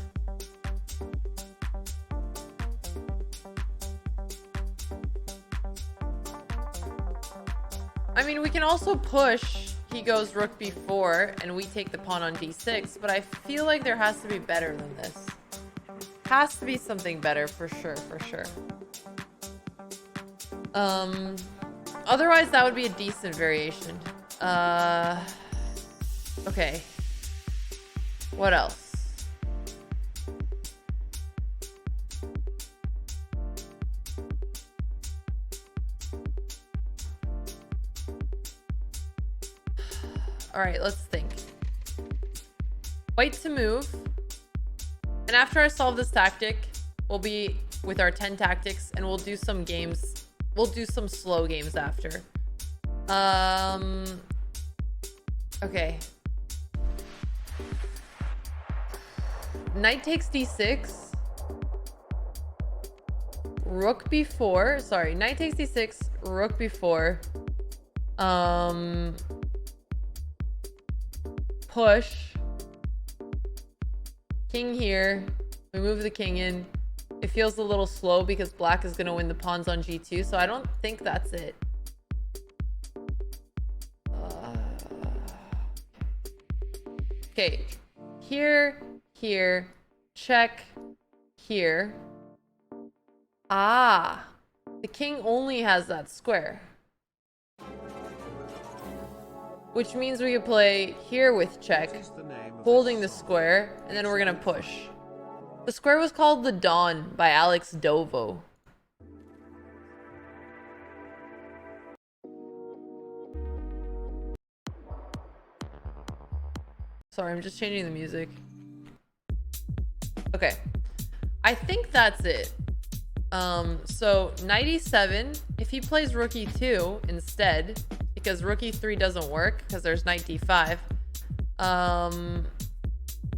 I mean, we can also push. He goes rook b4 and we take the pawn on d6, but I feel like there has to be better than this. Has to be something better for sure, for sure. Otherwise that would be a decent variation. Okay. What else? All right, let's think. White to move. And after I solve this tactic, we'll be with our 10 tactics and we'll do some games. We'll do some slow games after. Okay. Knight takes d6. Rook b4. Sorry, knight takes d6, rook b4. Push. King here. We move the king in. It feels a little slow because black is going to win the pawns on g2, so I don't think that's it. Okay. Here, here, check, here. Ah, the king only has that square. Which means we could play here with check, holding the square, and then we're gonna push. The square was called The Dawn by Alex Dovo. Sorry, I'm just changing the music. Okay. I think that's it. So knight e7, if he plays rook e2 instead, because rook e3 doesn't work because there's knight d5,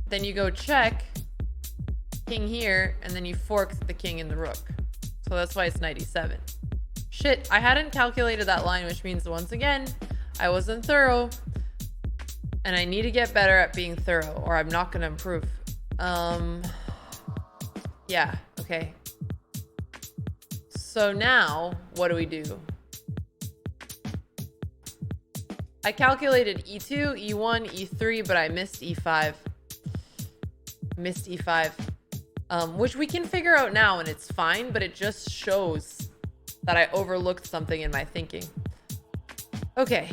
then you go check, king here, and then you fork the king and the rook. So that's why it's knight e7. Shit, I hadn't calculated that line, which means once again, I wasn't thorough. And I need to get better at being thorough or I'm not going to improve. Yeah, okay. So now, what do we do? I calculated e2, e1, e3, but I missed e5. Missed e5. Which we can figure out now and it's fine, but it just shows that I overlooked something in my thinking. Okay.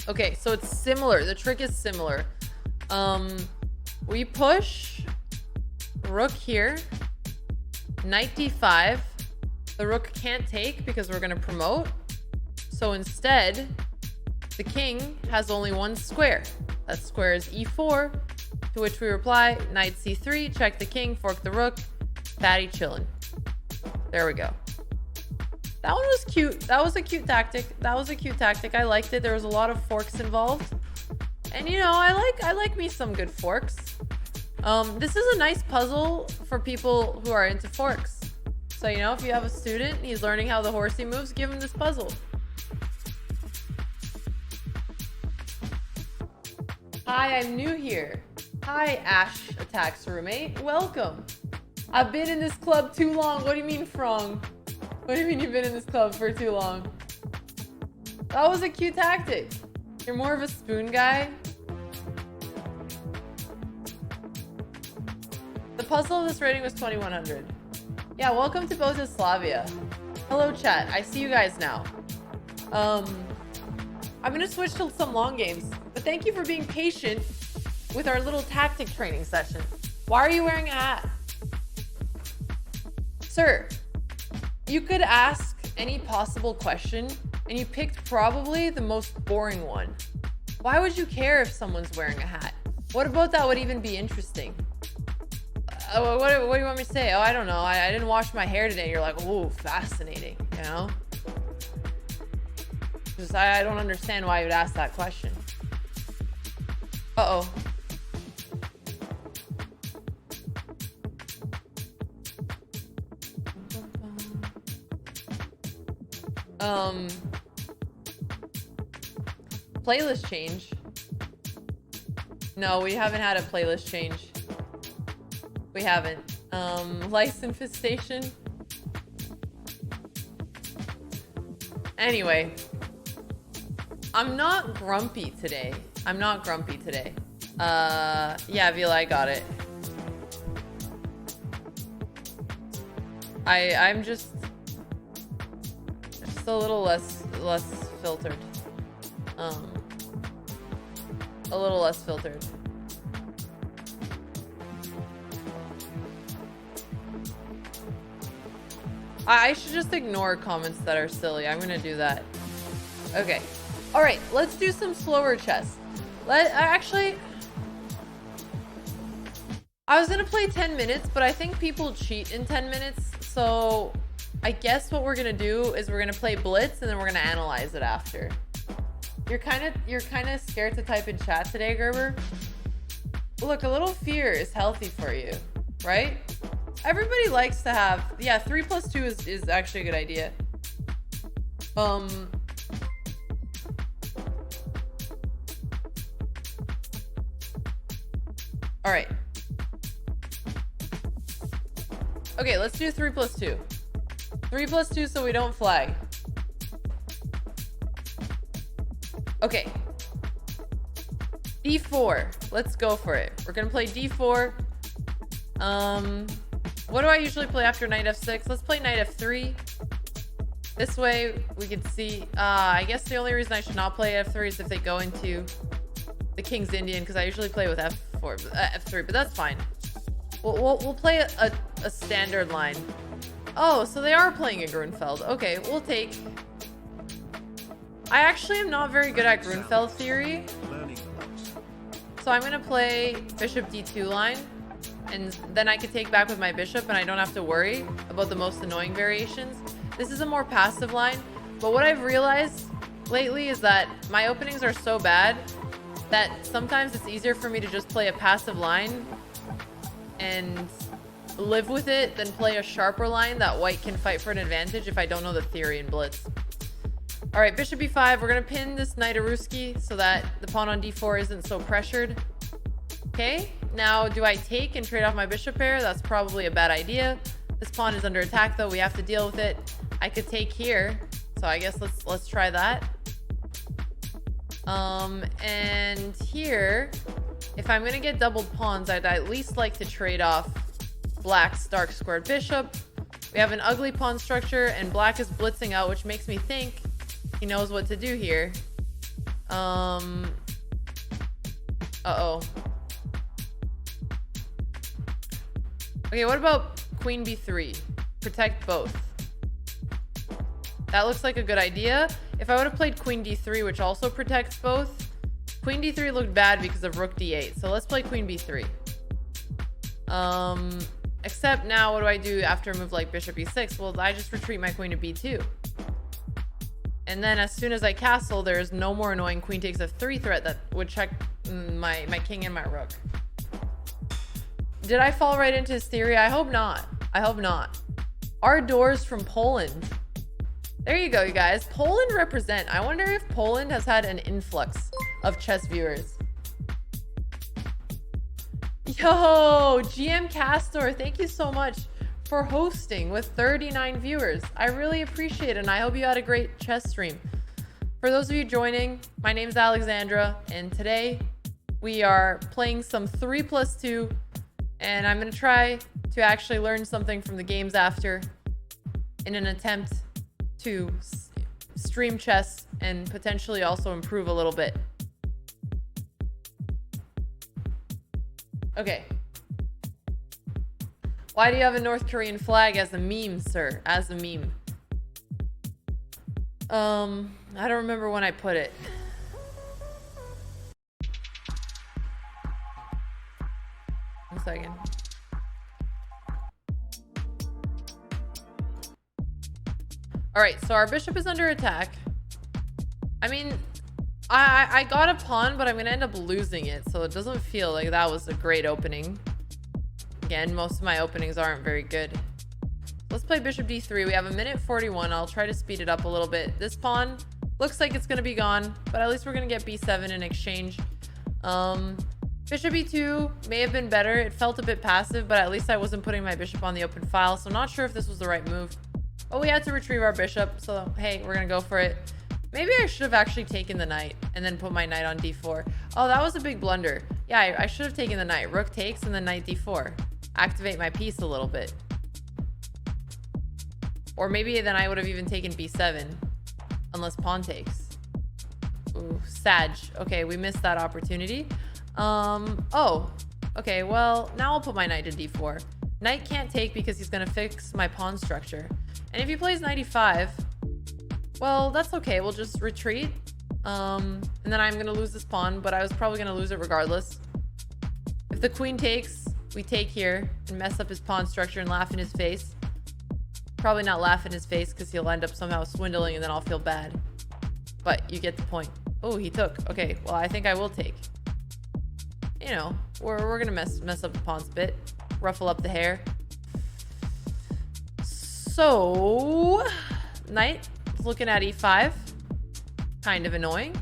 Okay, so it's similar. The trick is similar. We push rook here, knight d5. The rook can't take because we're going to promote. So instead, the king has only one square. That square is e4, to which we reply, knight c3, check the king, fork the rook, fatty chillin'. There we go. That one was cute. That was a cute tactic. That was a cute tactic. I liked it. There was a lot of forks involved. And you know, I like me some good forks. This is a nice puzzle for people who are into forks. So, you know, if you have a student and he's learning how the horsey moves, give him this puzzle. Hi, I'm new here. Hi, Ash Attacks roommate. Welcome. I've been in this club too long. What do you mean, Frong? What do you mean you've been in this club for too long? That was a cute tactic. You're more of a spoon guy. The puzzle of this rating was 2100. Yeah, welcome to Botoslavia. Hello, chat. I see you guys now. I'm gonna switch to some long games, but thank you for being patient with our little tactic training session. Why are you wearing a hat? Sir, you could ask any possible question, and you picked probably the most boring one. Why would you care if someone's wearing a hat? What about that would even be interesting? What do you want me to say? Oh, I don't know. I didn't wash my hair today. You're like, oh, fascinating, you know? Just, I don't understand why you would ask that question. Uh-oh. Playlist change. No, we haven't had a playlist change. We haven't. Lice infestation. Anyway. I'm not grumpy today. Yeah, Vila, I got it. I'm just a little less filtered. A little less filtered. I should just ignore comments that are silly. I'm gonna do that. Okay. All right, let's do some slower chess. Actually, I was gonna play 10 minutes, but I think people cheat in 10 minutes. So I guess what we're gonna do is we're gonna play Blitz and then we're gonna analyze it after. You're kind of scared to type in chat today, Gerber. Look, a little fear is healthy for you, right? Everybody likes to have, yeah, 3 plus 2 is actually a good idea. All right. Okay, let's do 3 plus 2. 3 plus 2 so we don't flag. Okay. D4. Let's go for it. We're gonna play D4. What do I usually play after knight f6? Let's play knight f3. This way we can see. I guess the only reason I should not play f3 is if they go into the King's Indian, because I usually play with f3, but that's fine. We'll play a standard line. Oh, so they are playing a Grunfeld. Okay, we'll take. I actually am not very good at Grunfeld theory, so I'm gonna play bishop d2 line, and then I could take back with my bishop, and I don't have to worry about the most annoying variations. This is a more passive line, but what I've realized lately is that my openings are so bad that sometimes it's easier for me to just play a passive line and live with it than play a sharper line that white can fight for an advantage if I don't know the theory in Blitz. All right, bishop b5. We're gonna pin this knight Aruski so that the pawn on d4 isn't so pressured. Okay, now do I take and trade off my bishop pair? That's probably a bad idea. This pawn is under attack though. We have to deal with it. I could take here, so I guess let's try that. And here, if I'm gonna get doubled pawns, I'd at least like to trade off black's dark squared bishop. We have an ugly pawn structure, and black is blitzing out, which makes me think he knows what to do here. Uh-oh. Okay, what about queen b3? Protect both. That looks like a good idea. If I would have played queen d3, which also protects both, queen d3 looked bad because of rook d8. So let's play queen b3. Except now, what do I do after a move like bishop e6? Well, I just retreat my queen to b2. And then as soon as I castle, there's no more annoying queen takes f3 threat that would check my king and my rook. Did I fall right into his theory? I hope not. I hope not. Our doors from Poland. There you go, you guys. Poland represent. I wonder if Poland has had an influx of chess viewers. Yo, GM Castor, thank you so much for hosting with 39 viewers. I really appreciate it, and I hope you had a great chess stream. For those of you joining, my name is Alexandra, and today we are playing some 3+2, and I'm going to try to actually learn something from the games after in an attempt to stream chess and potentially also improve a little bit. Okay. Why do you have a North Korean flag as a meme, sir? As a meme. I don't remember when I put it. One second. All right, so our bishop is under attack. I mean, I got a pawn, but I'm gonna end up losing it, so it doesn't feel like that was a great opening. Again, most of my openings aren't very good. Let's play bishop d3. We have 1:41. I'll try to speed it up a little bit. This pawn looks like it's gonna be gone, but at least we're gonna get b7 in exchange. Bishop e2 may have been better. It felt a bit passive, but at least I wasn't putting my bishop on the open file, so I'm not sure if this was the right move. But we had to retrieve our bishop, so hey, we're gonna go for it. Maybe I should have actually taken the knight and then put my knight on d4. Oh, that was a big blunder. Yeah, I should have taken the knight. Rook takes and then knight d4. Activate my piece a little bit. Or maybe then I would have even taken b7. Unless pawn takes. Ooh, Sag. Okay, we missed that opportunity. Oh. Okay, well, now I'll put my knight to d4. Knight can't take because he's going to fix my pawn structure. And if he plays knight e5, well, that's okay. We'll just retreat. And then I'm going to lose this pawn, but I was probably going to lose it regardless. If the queen takes, we take here and mess up his pawn structure and laugh in his face. Probably not laugh in his face because he'll end up somehow swindling and then I'll feel bad. But you get the point. Oh, he took. Okay, well, I think I will take. You know, we're going to mess up the pawns a bit. Ruffle up the hair. So, knight is looking at e5. Kind of annoying.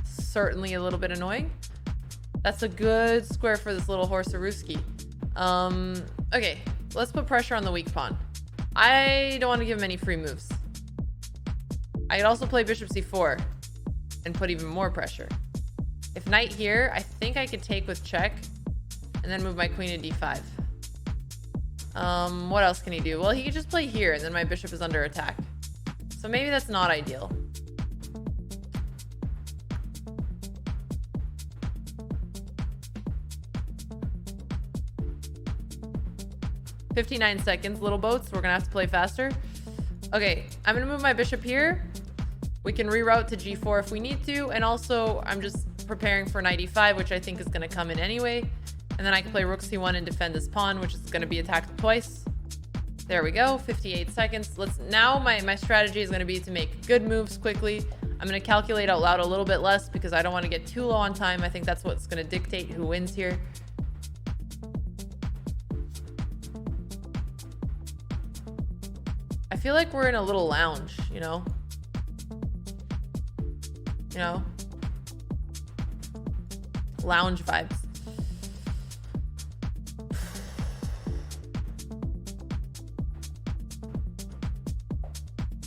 Certainly a little bit annoying. That's a good square for this little horse-a-rooski. Okay, let's put pressure on the weak pawn. I don't want to give him any free moves. I could also play bishop c4 and put even more pressure. If knight here, I think I could take with check and then move my queen to d5. What else can he do? Well, he could just play here and then my bishop is under attack. So maybe that's not ideal. "59 seconds, little boats. We're gonna have to play faster." Okay, I'm gonna move my bishop here. We can reroute to g4 if we need to, and also I'm just preparing for knight e5, which I think is gonna come in anyway. And then I can play rook c1 and defend this pawn, which is gonna be attacked twice. There we go, 58 seconds. Now my strategy is gonna be to make good moves quickly. I'm gonna calculate out loud a little bit less because I don't wanna get too low on time. I think that's what's gonna dictate who wins here. I feel like we're in a little lounge, you know? You know? Lounge vibes.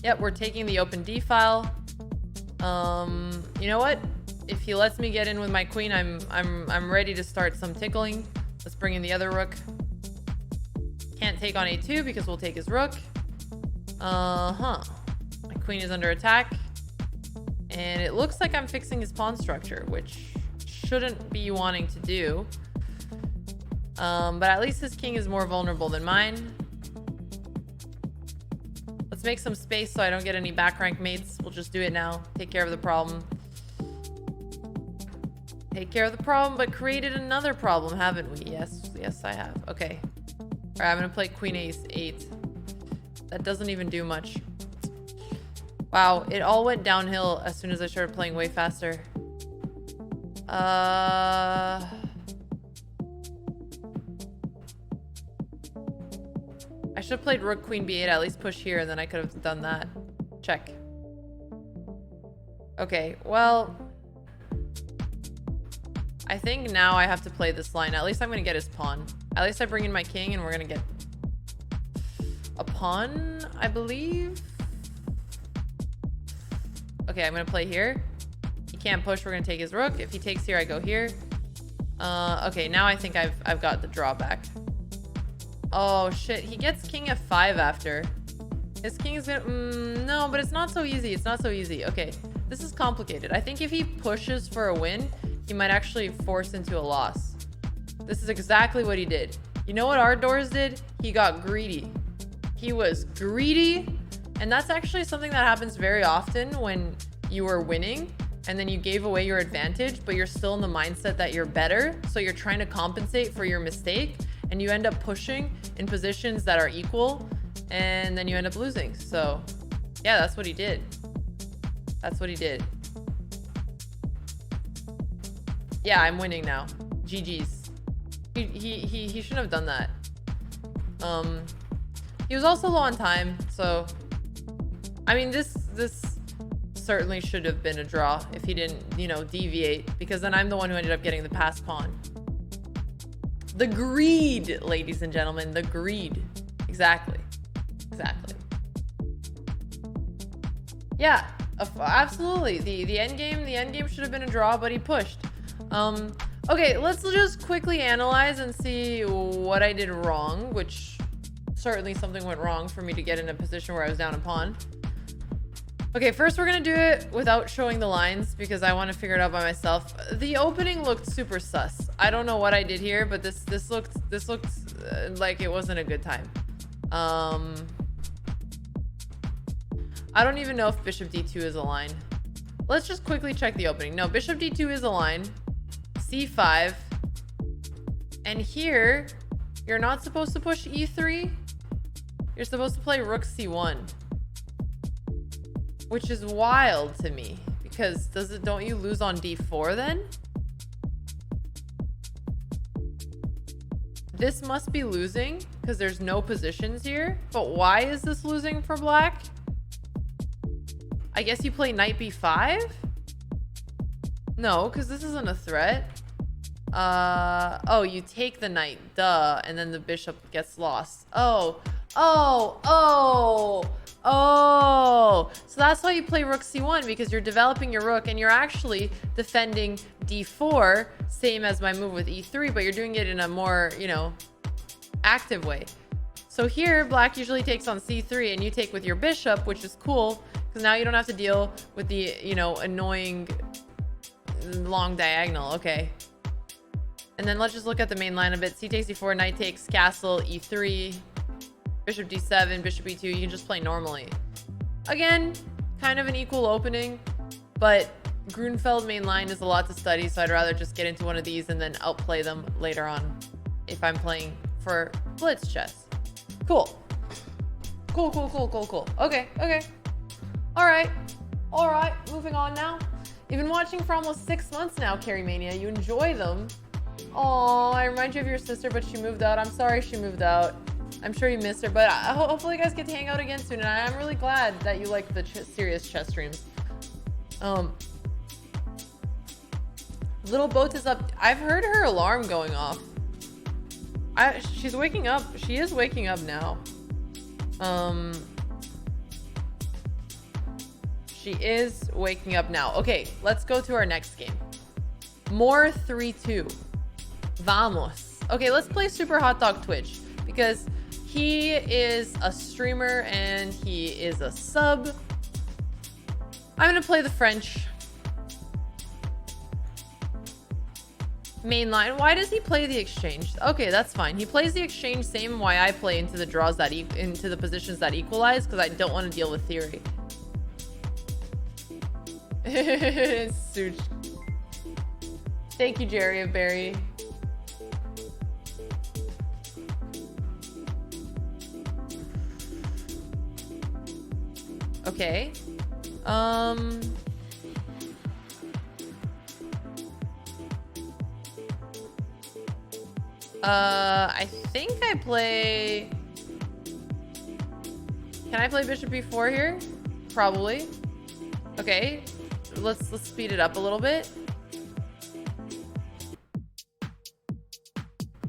Yep, we're taking the open D file. You know what? If he lets me get in with my queen, I'm ready to start some tickling. Let's bring in the other rook. Can't take on a2 because we'll take his rook. My queen is under attack. And it looks like I'm fixing his pawn structure, which shouldn't be wanting to do. But at least his king is more vulnerable than mine. Let's make some space so I don't get any back rank mates. We'll just do it now. Take care of the problem. Take care of the problem, but created another problem, haven't we? Yes, I have. Okay. All right, I'm gonna play queen ace 8. That doesn't even do much. Wow, it all went downhill as soon as I started playing way faster. I I should have played rook queen b8, at least push here, and then I could have done that. Check. Okay, well, I think now I have to play this line. At least I'm gonna get his pawn. At least I bring in my king and we're gonna get a pawn, I believe. Okay, I'm gonna play here. He can't push, we're gonna take his rook. If he takes here, I go here. Okay, now I think I've got the drawback. Oh shit, he gets king f5 after. His king is gonna, no, but it's not so easy. It's not so easy. Okay, this is complicated. I think if he pushes for a win, he might actually force into a loss. This is exactly what he did. You know what our doors did? He got greedy. He was greedy. And that's actually something that happens very often when you are winning and then you gave away your advantage, but you're still in the mindset that you're better. So you're trying to compensate for your mistake and you end up pushing in positions that are equal and then you end up losing. So yeah, that's what he did. That's what he did. Yeah, I'm winning now. GG's. He shouldn't have done that. He was also low on time, so I mean this certainly should have been a draw if he didn't, you know, deviate, because then I'm the one who ended up getting the passed pawn. The greed, ladies and gentlemen, the greed. Exactly. Exactly. Yeah, absolutely. The end game should have been a draw, but he pushed. Okay, let's just quickly analyze and see what I did wrong, which certainly something went wrong for me to get in a position where I was down a pawn. Okay, first we're gonna do it without showing the lines because I want to figure it out by myself. The opening looked super sus. I don't know what I did here, but this looked like it wasn't a good time. I don't even know if bishop d2 is a line. Let's just quickly check the opening. No, bishop d2 is a line. c5. And here, you're not supposed to push e3. You're supposed to play rook c1. Which is wild to me. Because don't you lose on d4 then? This must be losing because there's no positions here. But why is this losing for black? I guess you play knight b5? No, because this isn't a threat. Oh, you take the knight, duh, and then the bishop gets lost. Oh. So that's why you play rook c1, because you're developing your rook and you're actually defending d4, same as my move with e3, but you're doing it in a more, you know, active way. So here, black usually takes on c3 and you take with your bishop, which is cool, because now you don't have to deal with the, you know, annoying long diagonal. Okay. And then let's just look at the main line a bit. C takes e4, knight takes castle, e3, bishop d7, bishop e2. You can just play normally. Again, kind of an equal opening, but Grunfeld main line is a lot to study, so I'd rather just get into one of these and then outplay them later on if I'm playing for blitz chess. Cool. Okay. All right, moving on now. You've been watching for almost 6 months now, Carrie Mania. You enjoy them. Oh, I remind you of your sister, but she moved out. I'm sorry she moved out. I'm sure you miss her, but hopefully you guys get to hang out again soon. And I'm really glad that you like the serious chess streams. Little Boat is up. I've heard her alarm going off. She's waking up. She is waking up now. She is waking up now. Okay, let's go to our next game. More 3-2. Vamos. Okay, let's play Super Hot Dog Twitch because he is a streamer and he is a sub. I'm gonna play the French. Mainline. Why does he play the exchange? Okay, that's fine. He plays the exchange, same why I play into the draws that into the positions that equalize, because I don't want to deal with theory. Such. Thank you, Jerry of Barry. Okay. I think I play Can I play bishop b4 here? Probably. Okay. Let's speed it up a little bit.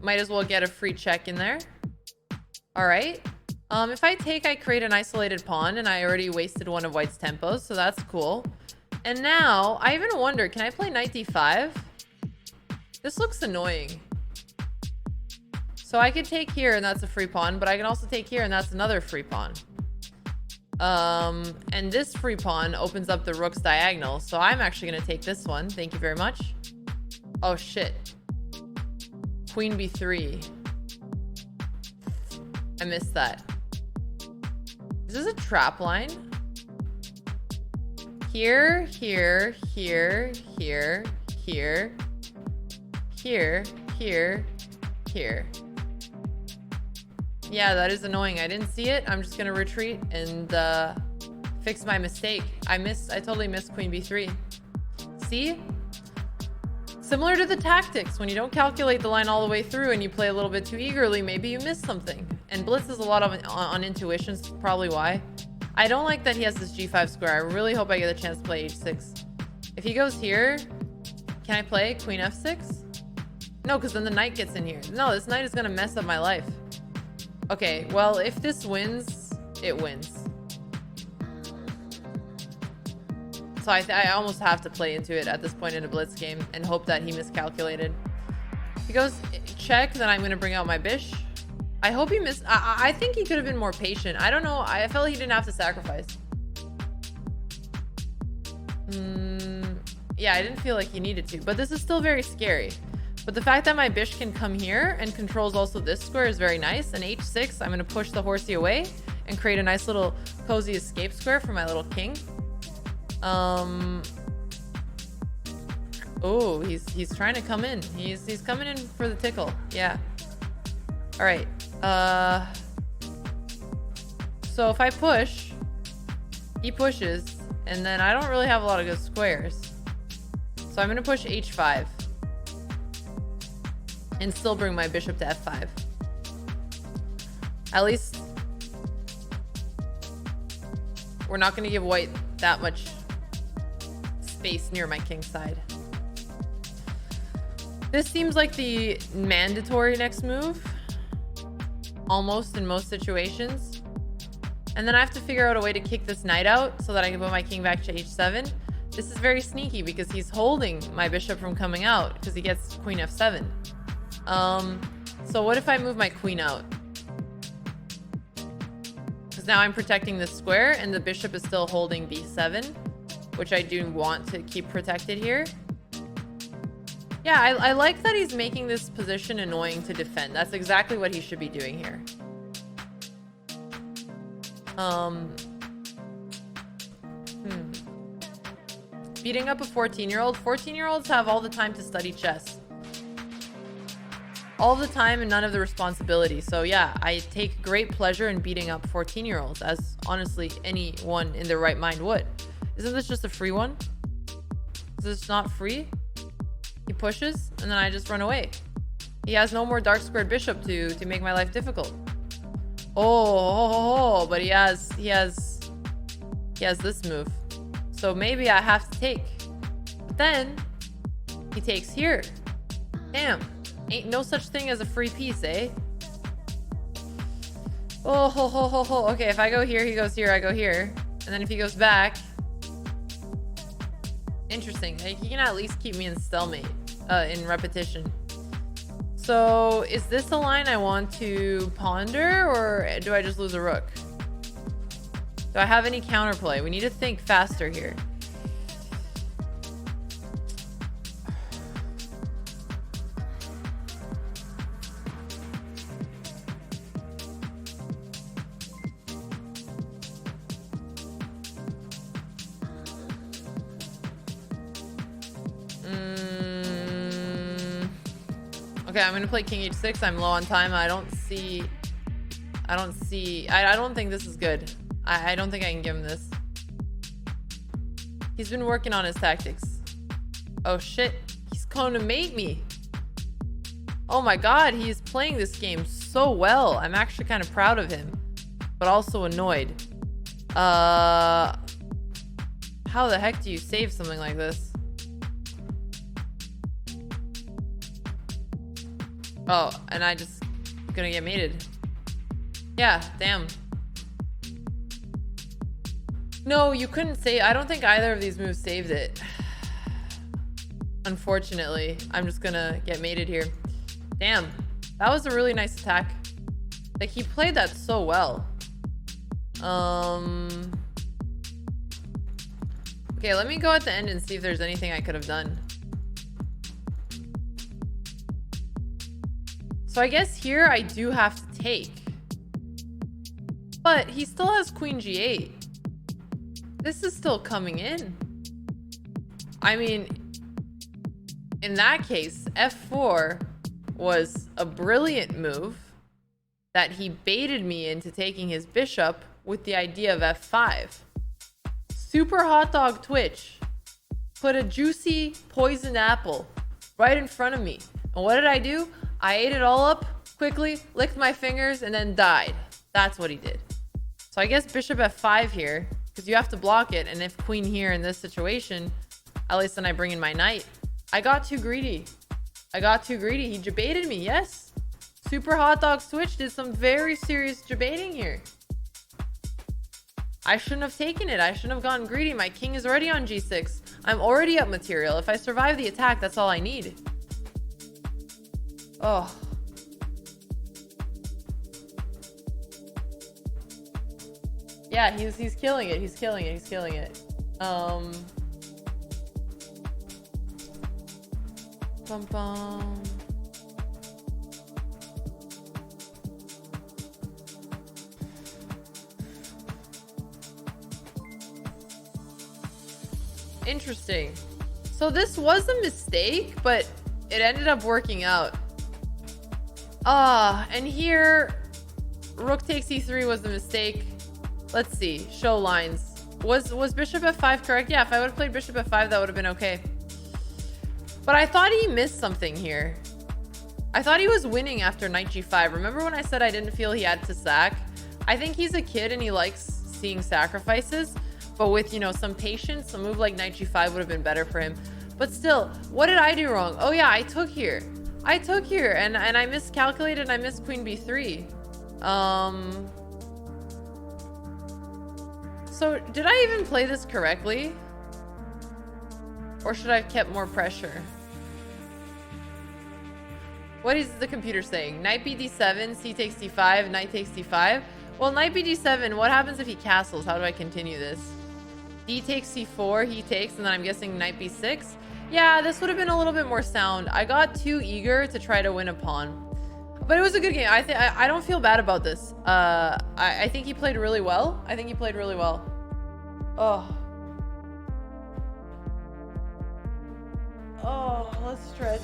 Might as well get a free check in there. All right. If I take, I create an isolated pawn, and I already wasted one of white's tempos, so that's cool. And now, I even wonder, can I play knight d5? This looks annoying. So I could take here, and that's a free pawn, but I can also take here, and that's another free pawn. And this free pawn opens up the rook's diagonal, so I'm actually going to take this one. Thank you very much. Oh, shit. Queen b3. I missed that. Is this a trap line? Here, here, here, here, here, here, here, here. Yeah, that is annoying. I didn't see it. I'm just gonna retreat and fix my mistake. I totally missed queen b3. See? Similar to the tactics, when you don't calculate the line all the way through and you play a little bit too eagerly, maybe you miss something. And Blitz is a lot on intuition, so probably why. I don't like that he has this g5 square. I really hope I get a chance to play h6. If he goes here, can I play queen f6? No, because then the knight gets in here. No, this knight is going to mess up my life. Okay, well, if this wins, it wins. So I almost have to play into it at this point in a Blitz game and hope that he miscalculated. If he goes check, then I'm going to bring out my bish. I hope he missed. I think he could have been more patient. I don't know. I felt he didn't have to sacrifice. Yeah, I didn't feel like he needed to, but this is still very scary. But the fact that my bish can come here and controls also this square is very nice. And h6, I'm going to push the horsey away and create a nice little cozy escape square for my little king. Oh, he's trying to come in. He's coming in for the tickle. Yeah. All right. So if I push, he pushes, and then I don't really have a lot of good squares. So I'm going to push h5 and still bring my bishop to f5. At least we're not going to give white that much space near my king side. This seems like the mandatory next move, almost in most situations. And then I have to figure out a way to kick this knight out so that I can put my king back to h7. This is very sneaky because he's holding my bishop from coming out because he gets queen f7. So what if I move my queen out? Because now I'm protecting this square and the bishop is still holding b7, which I do want to keep protected here. Yeah, I like that he's making this position annoying to defend. That's exactly what he should be doing here. Beating up a 14-year-old. 14-year-olds have all the time to study chess. All the time and none of the responsibility. So yeah, I take great pleasure in beating up 14-year-olds, as honestly anyone in their right mind would. Isn't this just a free one? Is this not free? He pushes, and then I just run away. He has no more dark squared bishop to make my life difficult. Oh, but he has this move. So maybe I have to take. But then he takes here. Damn. Ain't no such thing as a free piece, eh? Oh. Okay, if I go here, he goes here, I go here. And then if he goes back. Interesting. Like, he can at least keep me in stalemate, in repetition. So is this a line I want to ponder, or do I just lose a rook? Do I have any counterplay? We need to think faster here. Okay, I'm gonna play king h6. I'm low on time. I don't think this is good. I don't think I can give him this. He's been working on his tactics. Oh shit, he's going to mate me. Oh my god, he's playing this game so well. I'm actually kind of proud of him, but also annoyed. How the heck do you save something like this? Oh, and I just gonna get mated. Yeah, damn. No, you couldn't save. I don't think either of these moves saved it. Unfortunately, I'm just gonna get mated here. Damn, that was a really nice attack. Like, he played that so well. Okay, let me go at the end and see if there's anything I could have done. So I guess here I do have to take. But he still has queen g8. This is still coming in. I mean, in that case, f4 was a brilliant move that he baited me into taking his bishop with the idea of f5. Super hot dog Twitch put a juicy poisoned apple right in front of me. And what did I do? I ate it all up quickly, licked my fingers, and then died. That's what he did. So I guess bishop f5 here, because you have to block it. And if queen here in this situation, at least then I bring in my knight. I got too greedy. I got too greedy. He debated me, yes. Super hot dog Twitch did some very serious debating here. I shouldn't have taken it. I shouldn't have gone greedy. My king is already on g6. I'm already up material. If I survive the attack, that's all I need. Oh. Yeah, he's killing it. He's killing it. He's killing it. Bum bum. Interesting. So this was a mistake, but it ended up working out. And here rook takes e3 was the mistake. Let's see, show lines. Was bishop f5 correct? Yeah, if I would have played bishop f5, that would have been okay. But I thought he missed something here. I thought he was winning after knight g5. Remember when I said I didn't feel he had to sack? I think he's a kid and he likes seeing sacrifices. But with, you know, some patience, a move like knight g5 would have been better for him. But still, what did I do wrong? Oh yeah, I took here. I took here and I miscalculated and I missed queen b3. So did I even play this correctly? Or should I have kept more pressure? What is the computer saying? Knight b d7, c takes d5, knight takes d5. Well, knight b d7, what happens if he castles? How do I continue this? D takes c4, he takes, and then I'm guessing knight b6. Yeah, this would have been a little bit more sound. I got too eager to try to win a pawn. But it was a good game. I don't feel bad about this. I think he played really well. I think he played really well. Oh. Oh, let's stretch.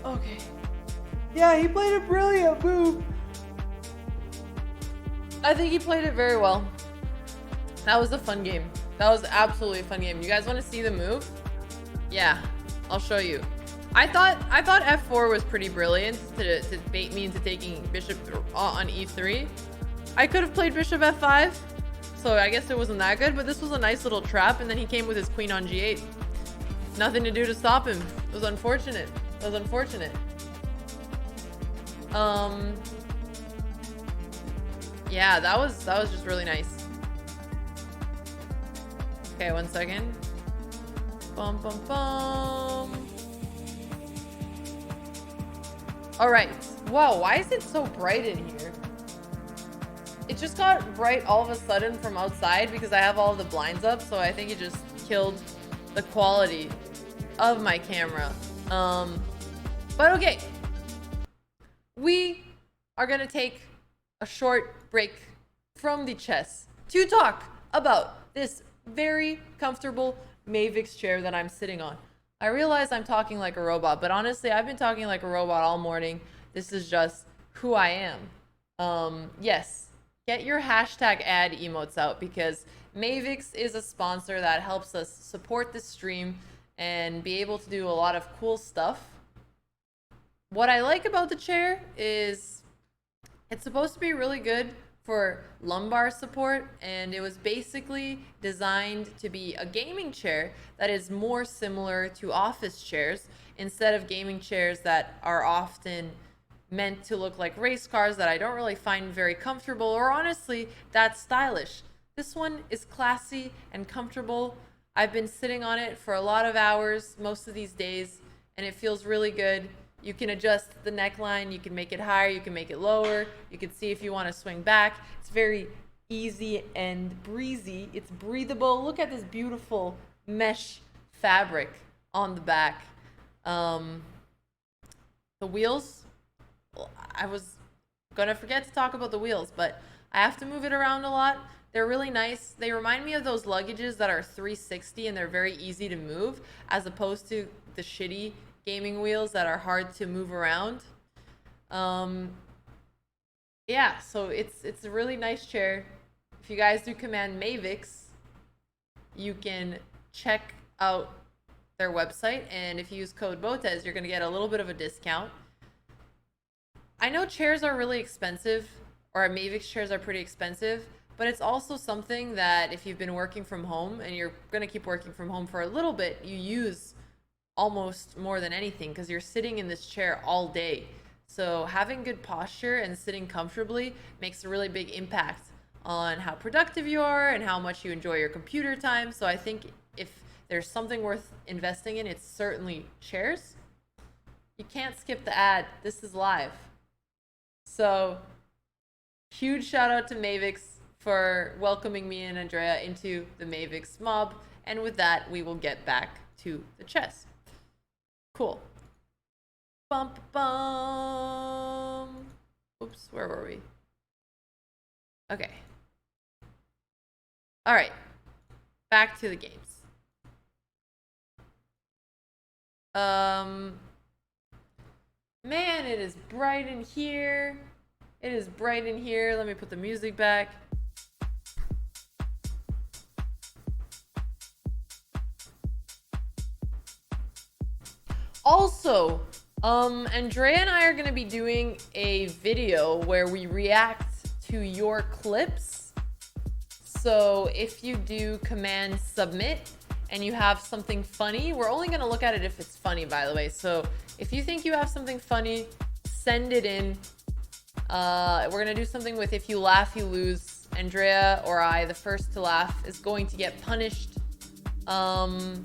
Okay. Yeah, he played a brilliant move. I think he played it very well. That was a fun game. That was absolutely a fun game. You guys want to see the move? Yeah, I'll show you. I thought f4 was pretty brilliant to bait me into taking bishop on e3. I could have played bishop f5, so I guess it wasn't that good, but this was a nice little trap, and then he came with his queen on g8. Nothing to do to stop him. It was unfortunate. It was unfortunate. Yeah, that was just really nice. Okay, 1 second. Bum bum bum. All right. Wow, why is it so bright in here? It just got bright all of a sudden from outside because I have all the blinds up, so I think it just killed the quality of my camera. But okay. We are gonna take a short break from the chess to talk about this very comfortable Mavix chair that I'm sitting on. I realize I'm talking like a robot, but honestly, I've been talking like a robot all morning. This is just who I am. Yes, get your hashtag ad emotes out because Mavix is a sponsor that helps us support the stream and be able to do a lot of cool stuff. What I like about the chair is It's supposed to be really good for lumbar support, and it was basically designed to be a gaming chair that is more similar to office chairs instead of gaming chairs that are often meant to look like race cars that I don't really find very comfortable or honestly that stylish. This one is classy and comfortable. I've been sitting on it for a lot of hours most of these days, and it feels really good. You can adjust the neckline, you can make it higher, you can make it lower, you can see if you want to swing back. It's very easy and breezy. It's breathable. Look at this beautiful mesh fabric on the back. The wheels, I was gonna forget to talk about the wheels, but I have to move it around a lot. They're really nice. They remind me of those luggages that are 360 and they're very easy to move, as opposed to the shitty gaming wheels that are hard to move around. Yeah, so it's a really nice chair. If you guys do command Mavix, you can check out their website, and if you use code BOTEZ, you're gonna get a little bit of a discount. I know chairs are really expensive, or Mavix chairs are pretty expensive, but it's also something that if you've been working from home and you're gonna keep working from home for a little bit, you use almost more than anything because you're sitting in this chair all day. So having good posture and sitting comfortably makes a really big impact on how productive you are and how much you enjoy your computer time. So I think if there's something worth investing in, it's certainly chairs. You can't skip the ad. This is live. So huge shout out to Mavix for welcoming me and Andrea into the Mavix mob. And with that, we will get back to the chess. Cool. Bump bum. Oops, where were we? Okay. All right. Back to the games. Man, it is bright in here. It is bright in here. Let me put the music back. Also, Andrea and I are going to be doing a video where we react to your clips. So if you do command submit and you have something funny, we're only going to look at it if it's funny, by the way. So if you think you have something funny, send it in. We're going to do something with if you laugh, you lose. Andrea or I, the first to laugh, is going to get punished. I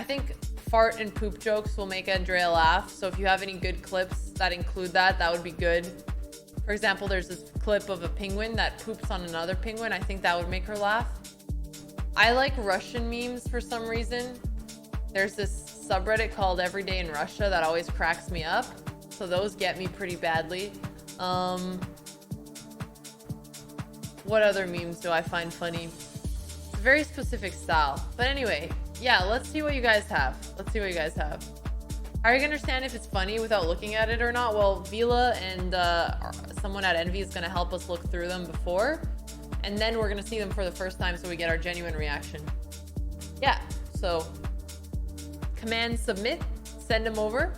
think fart and poop jokes will make Andrea laugh. So if you have any good clips that include that, that would be good. For example, there's this clip of a penguin that poops on another penguin. I think that would make her laugh. I like Russian memes for some reason. There's this subreddit called Everyday in Russia that always cracks me up. So those get me pretty badly. What other memes do I find funny? It's a very specific style. But anyway, yeah, let's see what you guys have. Let's see what you guys have. How are you gonna understand if it's funny without looking at it or not? Well, Vila and someone at Envy is gonna help us look through them before, and then we're gonna see them for the first time so we get our genuine reaction. Yeah, so command submit, send them over,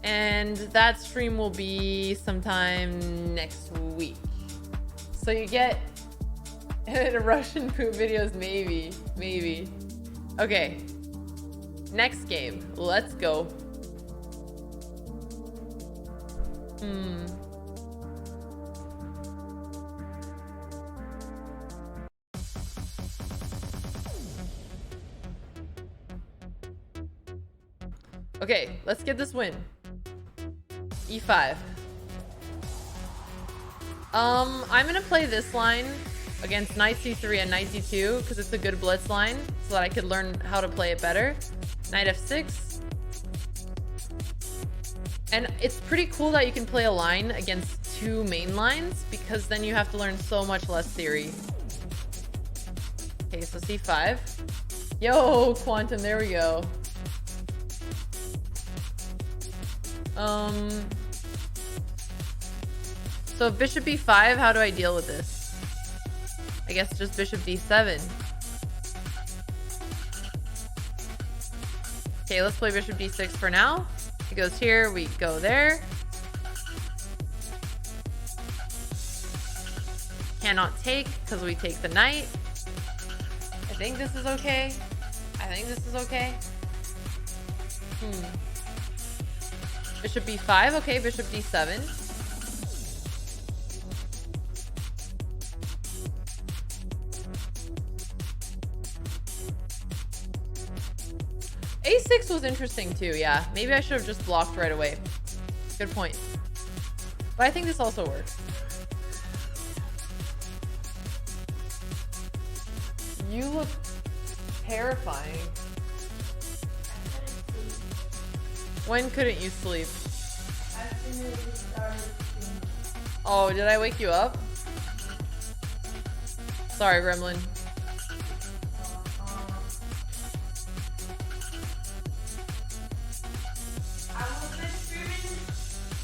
and that stream will be sometime next week. So you get Russian poop videos, maybe. Okay, next game, let's go. Okay, let's get this win. E5. I'm gonna play this line against knight c3 and knight d2 because it's a good blitz line so that I could learn how to play it better. Knight f6. And it's pretty cool that you can play a line against two main lines because then you have to learn so much less theory. Okay, so c5. Yo, Quantum, there we go. So bishop b5, how do I deal with this? I guess just bishop d7. Okay, let's play bishop d6 for now. It goes here, we go there. Cannot take because we take the knight. I think this is okay. I think this is okay. Bishop b5. Okay, bishop d7. a6 was interesting too, yeah. Maybe I should have just blocked right away. Good point. But I think this also works. You look terrifying. When couldn't you sleep? Oh, did I wake you up? Sorry, Gremlin.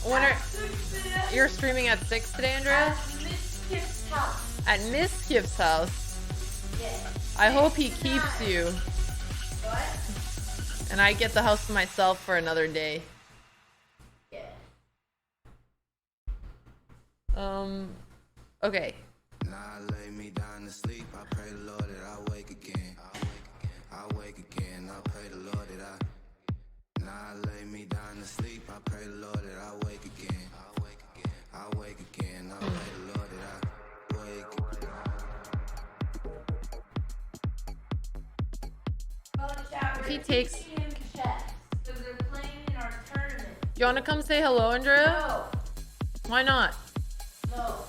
When are you're streaming at 6 today, Andrea? At Miss Kip's house. At Miss Kip's house. Yeah. I hope he keeps you. What? And I get the house to myself for another day. Yeah. Okay. Now lay me down to sleep. I pray the Lord that I wake again. I wake again. I pray the Lord that I. Now lay me down to sleep. I pray the Lord that I wake again. I wake again. I wake again. I pray the Lord that I wake. If he takes. Because they're playing in our tournament. You wanna come say hello, Andrea? No. Why not? No.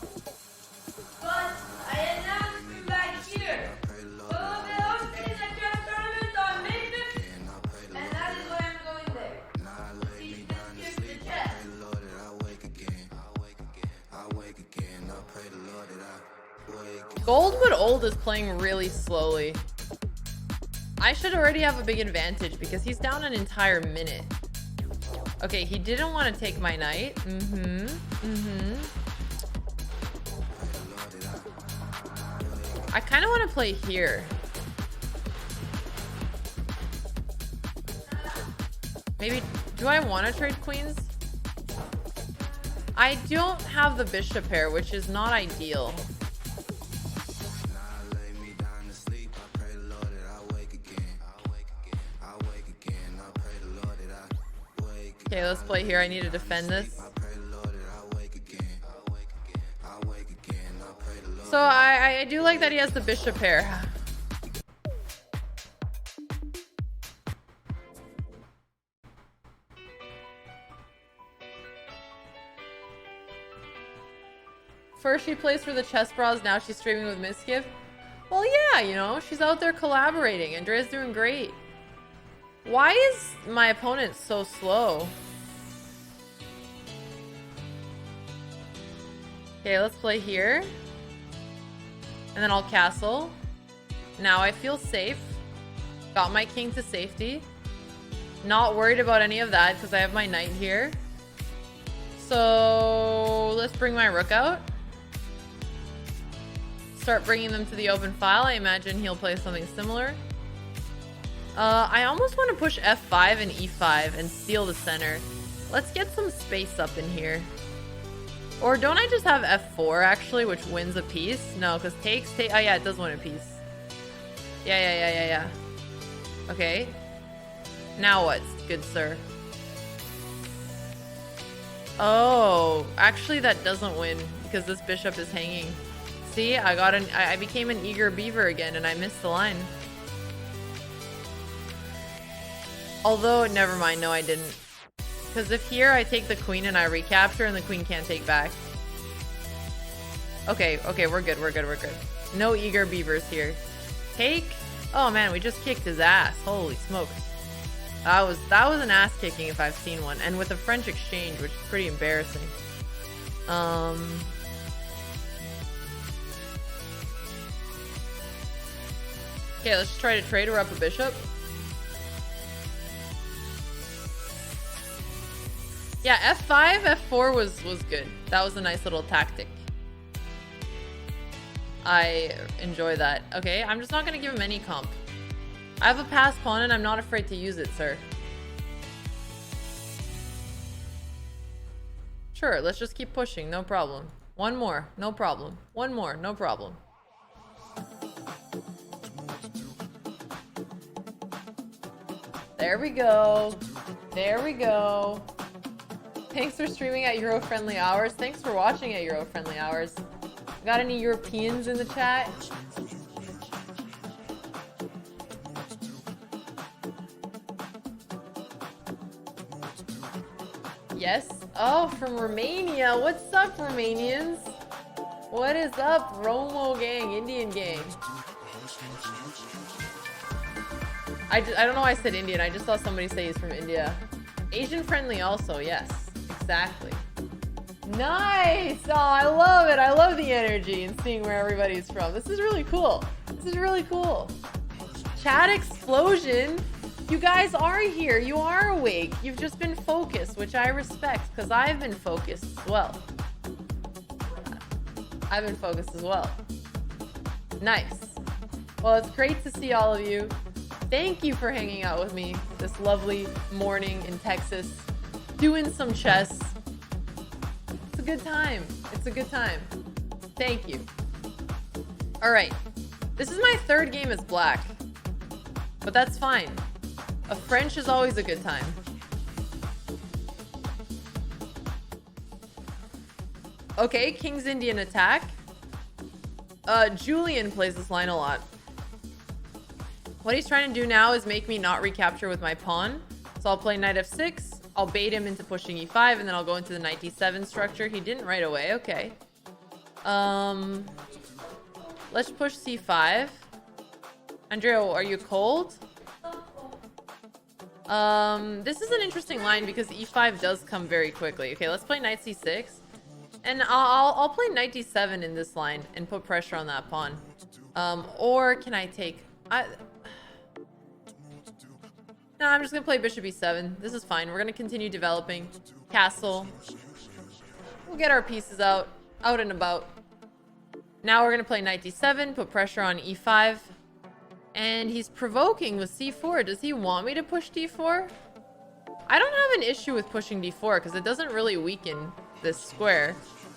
But I announced you back here. So the hosting the chess tournament on May 5th. And that is why I'm going there. See Miss Kip the chess. Goldwood Old is playing really slowly. I should already have a big advantage because he's down an entire minute. Okay, he didn't want to take my knight. I kind of want to play here. Maybe, do I want to trade queens? I don't have the bishop pair, which is not ideal. Okay, let's play here. I need to defend this. So I do like that he has the bishop pair. First she plays for the Chess Bras, now she's streaming with Miskiff. Well, yeah, you know, she's out there collaborating. Andrea's doing great. Why is my opponent so slow? Okay, let's play here. And then I'll castle. Now I feel safe. Got my king to safety. Not worried about any of that because I have my knight here. So let's bring my rook out. Start bringing them to the open file. I imagine he'll play something similar. I almost want to push f5 and e5 and steal the center. Let's get some space up in here. Or don't I just have f4 actually, which wins a piece? No, because takes. Oh yeah, it does win a piece. Yeah. Okay. Now what, good sir? Oh, actually that doesn't win because this bishop is hanging. See, I became an eager beaver again and I missed the line. Although, never mind, no I didn't. Because if here I take the queen and I recapture and the queen can't take back. Okay, we're good. No eager beavers here. Take? Oh man, we just kicked his ass. Holy smokes. That was an ass kicking if I've seen one. And with a French exchange, which is pretty embarrassing. Okay, let's try to trade her up a bishop. Yeah, f5, f4 was good. That was a nice little tactic. I enjoy that. Okay, I'm just not going to give him any comp. I have a passed pawn and I'm not afraid to use it, sir. Sure, let's just keep pushing. No problem. One more, no problem. One more, no problem. There we go. There we go. Thanks for streaming at Euro-friendly hours. Thanks for watching at Euro-friendly hours. Got any Europeans in the chat? Yes. Oh, from Romania. What's up, Romanians? What is up, Romo gang, Indian gang? I don't know why I said Indian. I just saw somebody say he's from India. Asian friendly also, yes. Exactly. Nice! Oh, I love it. I love the energy and seeing where everybody's from. This is really cool. This is really cool. Chat explosion. You guys are here. You are awake. You've just been focused, which I respect because I've been focused as well. I've been focused as well. Nice. Well, it's great to see all of you. Thank you for hanging out with me this lovely morning in Texas, doing some chess. It's a good time. It's a good time. Thank you. All right. This is my third game as black, but that's fine. A French is always a good time. Okay, King's Indian attack. Julian plays this line a lot. What he's trying to do now is make me not recapture with my pawn. So I'll play knight f6. I'll bait him into pushing e5, and then I'll go into the knight d7 structure. He didn't right away. Okay. Let's push c5. Andrea, are you cold? This is an interesting line because e5 does come very quickly. Okay, let's play knight c6. And I'll play knight d7 in this line and put pressure on that pawn. Or can I take... No, I'm just gonna play bishop e7. This is fine. We're gonna continue developing. Castle. We'll get our pieces out and about. Now we're gonna play knight d7, put pressure on e5. And he's provoking with c4. Does he want me to push d4? I don't have an issue with pushing d4 because it doesn't really weaken this square.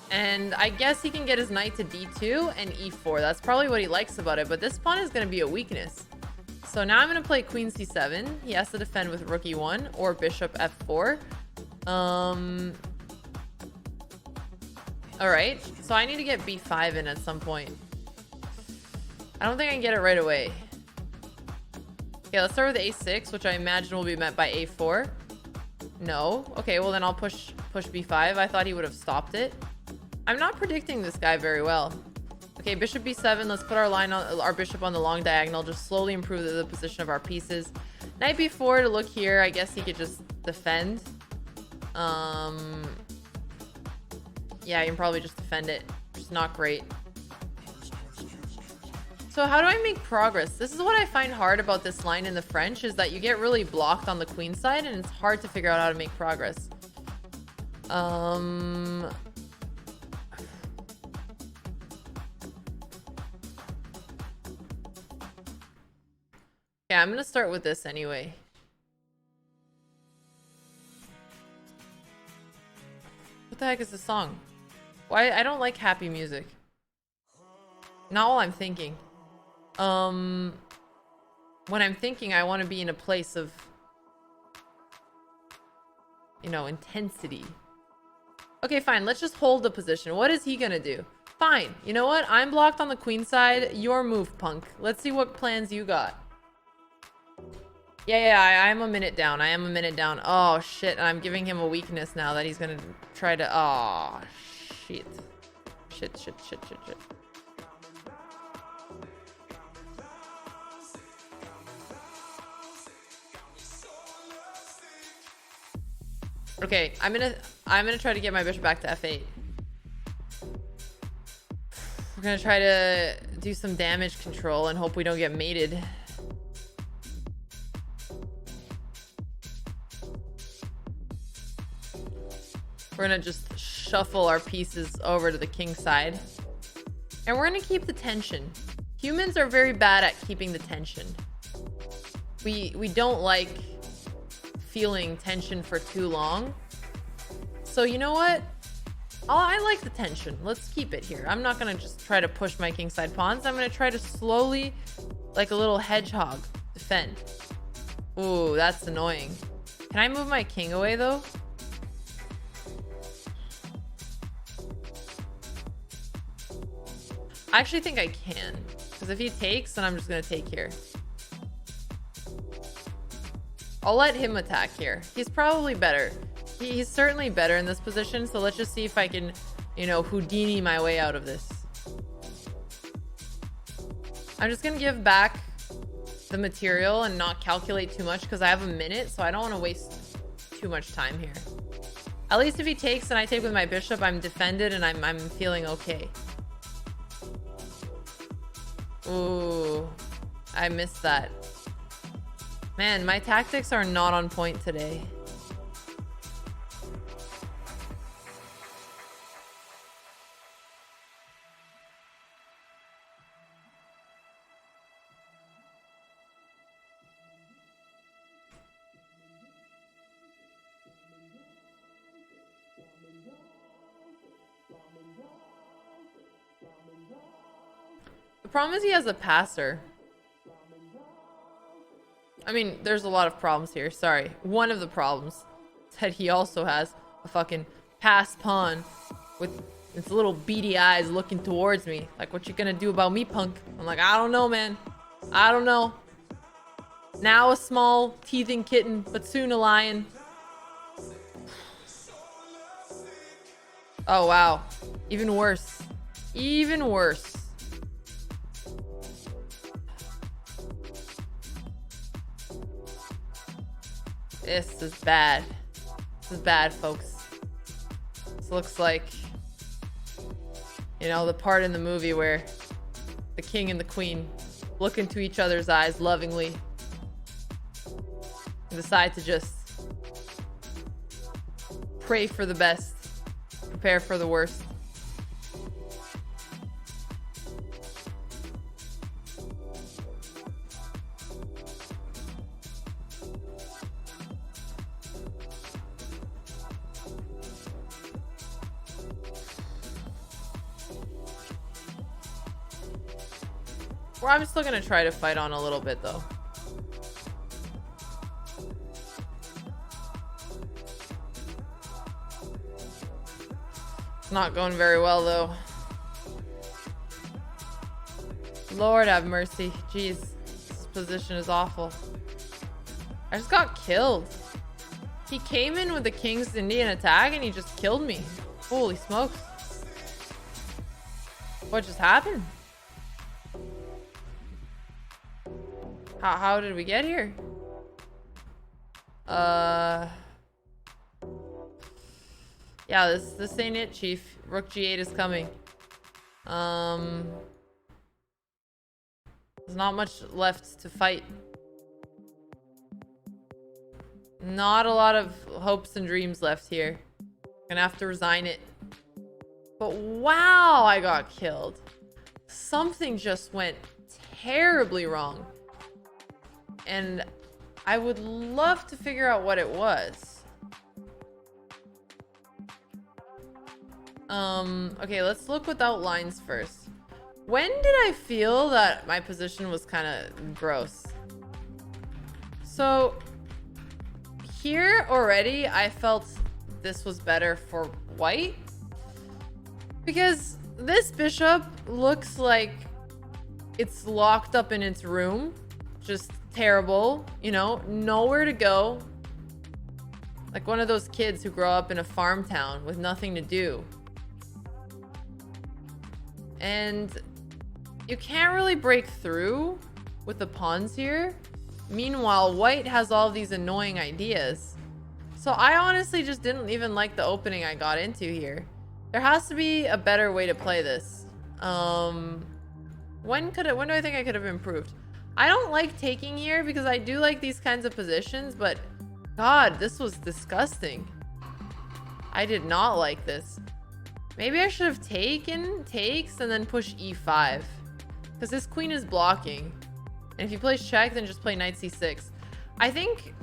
And I guess he can get his knight to d2 and e4. That's probably what he likes about it. But this pawn is going to be a weakness. So now I'm going to play queen c7. He has to defend with rook e1 or bishop f4. Alright. So I need to get b5 in at some point. I don't think I can get it right away. Okay, let's start with a6, which I imagine will be met by a4. No. Okay, well then I'll push b5. I thought he would have stopped it. I'm not predicting this guy very well. Okay, bishop b7. Let's put our bishop on the long diagonal. Just slowly improve the position of our pieces. Knight b4 to look here. I guess he could just defend. Yeah, you can probably just defend it. Just not great. So how do I make progress? This is what I find hard about this line in the French is that you get really blocked on the queen side and it's hard to figure out how to make progress. Yeah, I'm gonna start with this anyway. What the heck is this song? Why? I don't like happy music. Not while I'm thinking. When I'm thinking, I want to be in a place of, you know, intensity. Okay, fine. Let's just hold the position. What is he gonna do? Fine. You know what? I'm blocked on the queen side. Your move, punk. Let's see what plans you got. Yeah, I'm a minute down. I am a minute down. Oh, shit. I'm giving him a weakness now that he's gonna try to... Oh, shit. Shit. Okay, I'm gonna try to get my bishop back to f8. We're gonna try to do some damage control and hope we don't get mated. We're gonna just shuffle our pieces over to the king side. And we're gonna keep the tension. Humans are very bad at keeping the tension. We don't like feeling tension for too long. So you know what? I like the tension. Let's keep it here. I'm not gonna just try to push my kingside pawns. I'm gonna try to slowly, like a little hedgehog, defend. Ooh, that's annoying. Can I move my king away though? I actually think I can, because if he takes, then I'm just gonna take here. I'll let him attack here. He's probably better. He's certainly better in this position, so let's just see if I can, you know, Houdini my way out of this. I'm just gonna give back the material and not calculate too much because I have a minute, so I don't want to waste too much time here. At least if he takes and I take with my bishop, I'm defended and I'm feeling okay. Ooh, I missed that. Man, my tactics are not on point today. The problem is he has a passer. I mean, there's a lot of problems here. Sorry. One of the problems is that he also has a fucking pass pawn with its little beady eyes looking towards me. Like, what you gonna do about me, punk? I'm like, I don't know, man. I don't know. Now a small teething kitten, but soon a lion. Oh, wow. Even worse. Even worse. This is bad. This is bad, folks. This looks like, you know, the part in the movie where the king and the queen look into each other's eyes lovingly and decide to just pray for the best, prepare for the worst. Well, I'm still gonna try to fight on a little bit though. It's not going very well though. Lord have mercy. Jeez, this position is awful. I just got killed. He came in with the King's Indian attack and he just killed me. Holy smokes. What just happened? How did we get here? Yeah, this ain't it, Chief. Rook G8 is coming. There's not much left to fight. Not a lot of hopes and dreams left here. Gonna have to resign it. But wow, I got killed. Something just went terribly wrong. And I would love to figure out what it was. Okay, let's look without lines first. When did I feel that my position was kind of gross? So here already, I felt this was better for white. Because this bishop looks like it's locked up in its room. Just terrible, you know, nowhere to go. Like one of those kids who grow up in a farm town with nothing to do. And you can't really break through with the pawns here. Meanwhile, white has all these annoying ideas. So I honestly just didn't even like the opening I got into here. There has to be a better way to play this. When do I think I could have improved? I don't like taking here because I do like these kinds of positions, but God, this was disgusting. I did not like this. Maybe I should have takes and then push e5 because this queen is blocking. And if he plays check, then just play knight c6. I think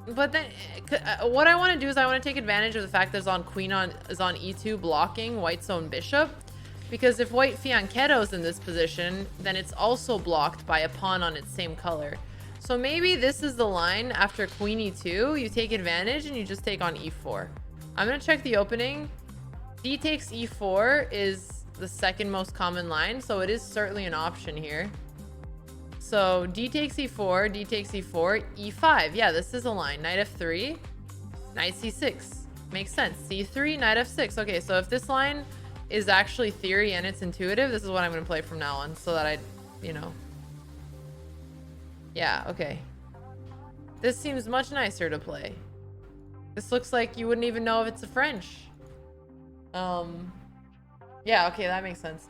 But then, what I want to do is I want to take advantage of the fact that queen is on e2 blocking white's own bishop. Because if white fianchetto is in this position, then it's also blocked by a pawn on its same color. So maybe this is the line after queen e2, you take advantage and you just take on e4. I'm going to check the opening. D takes e4 is the second most common line, so it is certainly an option here. So D takes e4, D takes e4, e5. Yeah, this is a line. Knight f3, knight c6. Makes sense. c3, knight f6. Okay, so if this line is actually theory and it's intuitive, this is what I'm going to play from now on so that I, you know. Yeah, okay. This seems much nicer to play. This looks like you wouldn't even know if it's a French. Yeah, okay, that makes sense.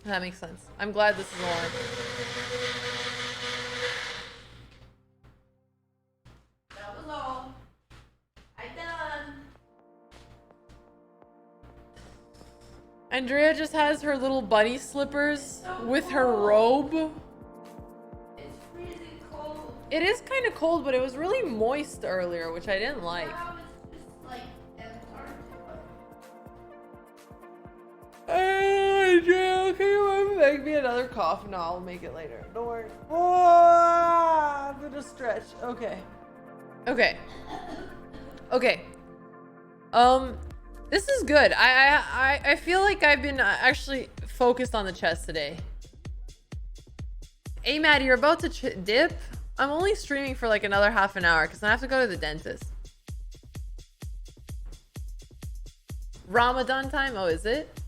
That makes sense. I'm glad this is a line. That was all. I done. Andrea just has her little bunny slippers with her robe. It's really cold. It is kind of cold, but it was really moist earlier, which I didn't like. Now it's just like Antarctica. Andrea, can you make me another coffee? No, I'll make it later. Don't worry. Oh, I'm gonna stretch. Okay. Okay. Okay. This is good. I feel like I've been actually focused on the chess today. Hey, Maddie, you're about to dip? I'm only streaming for like another half an hour because I have to go to the dentist. Ramadan time? Oh, is it?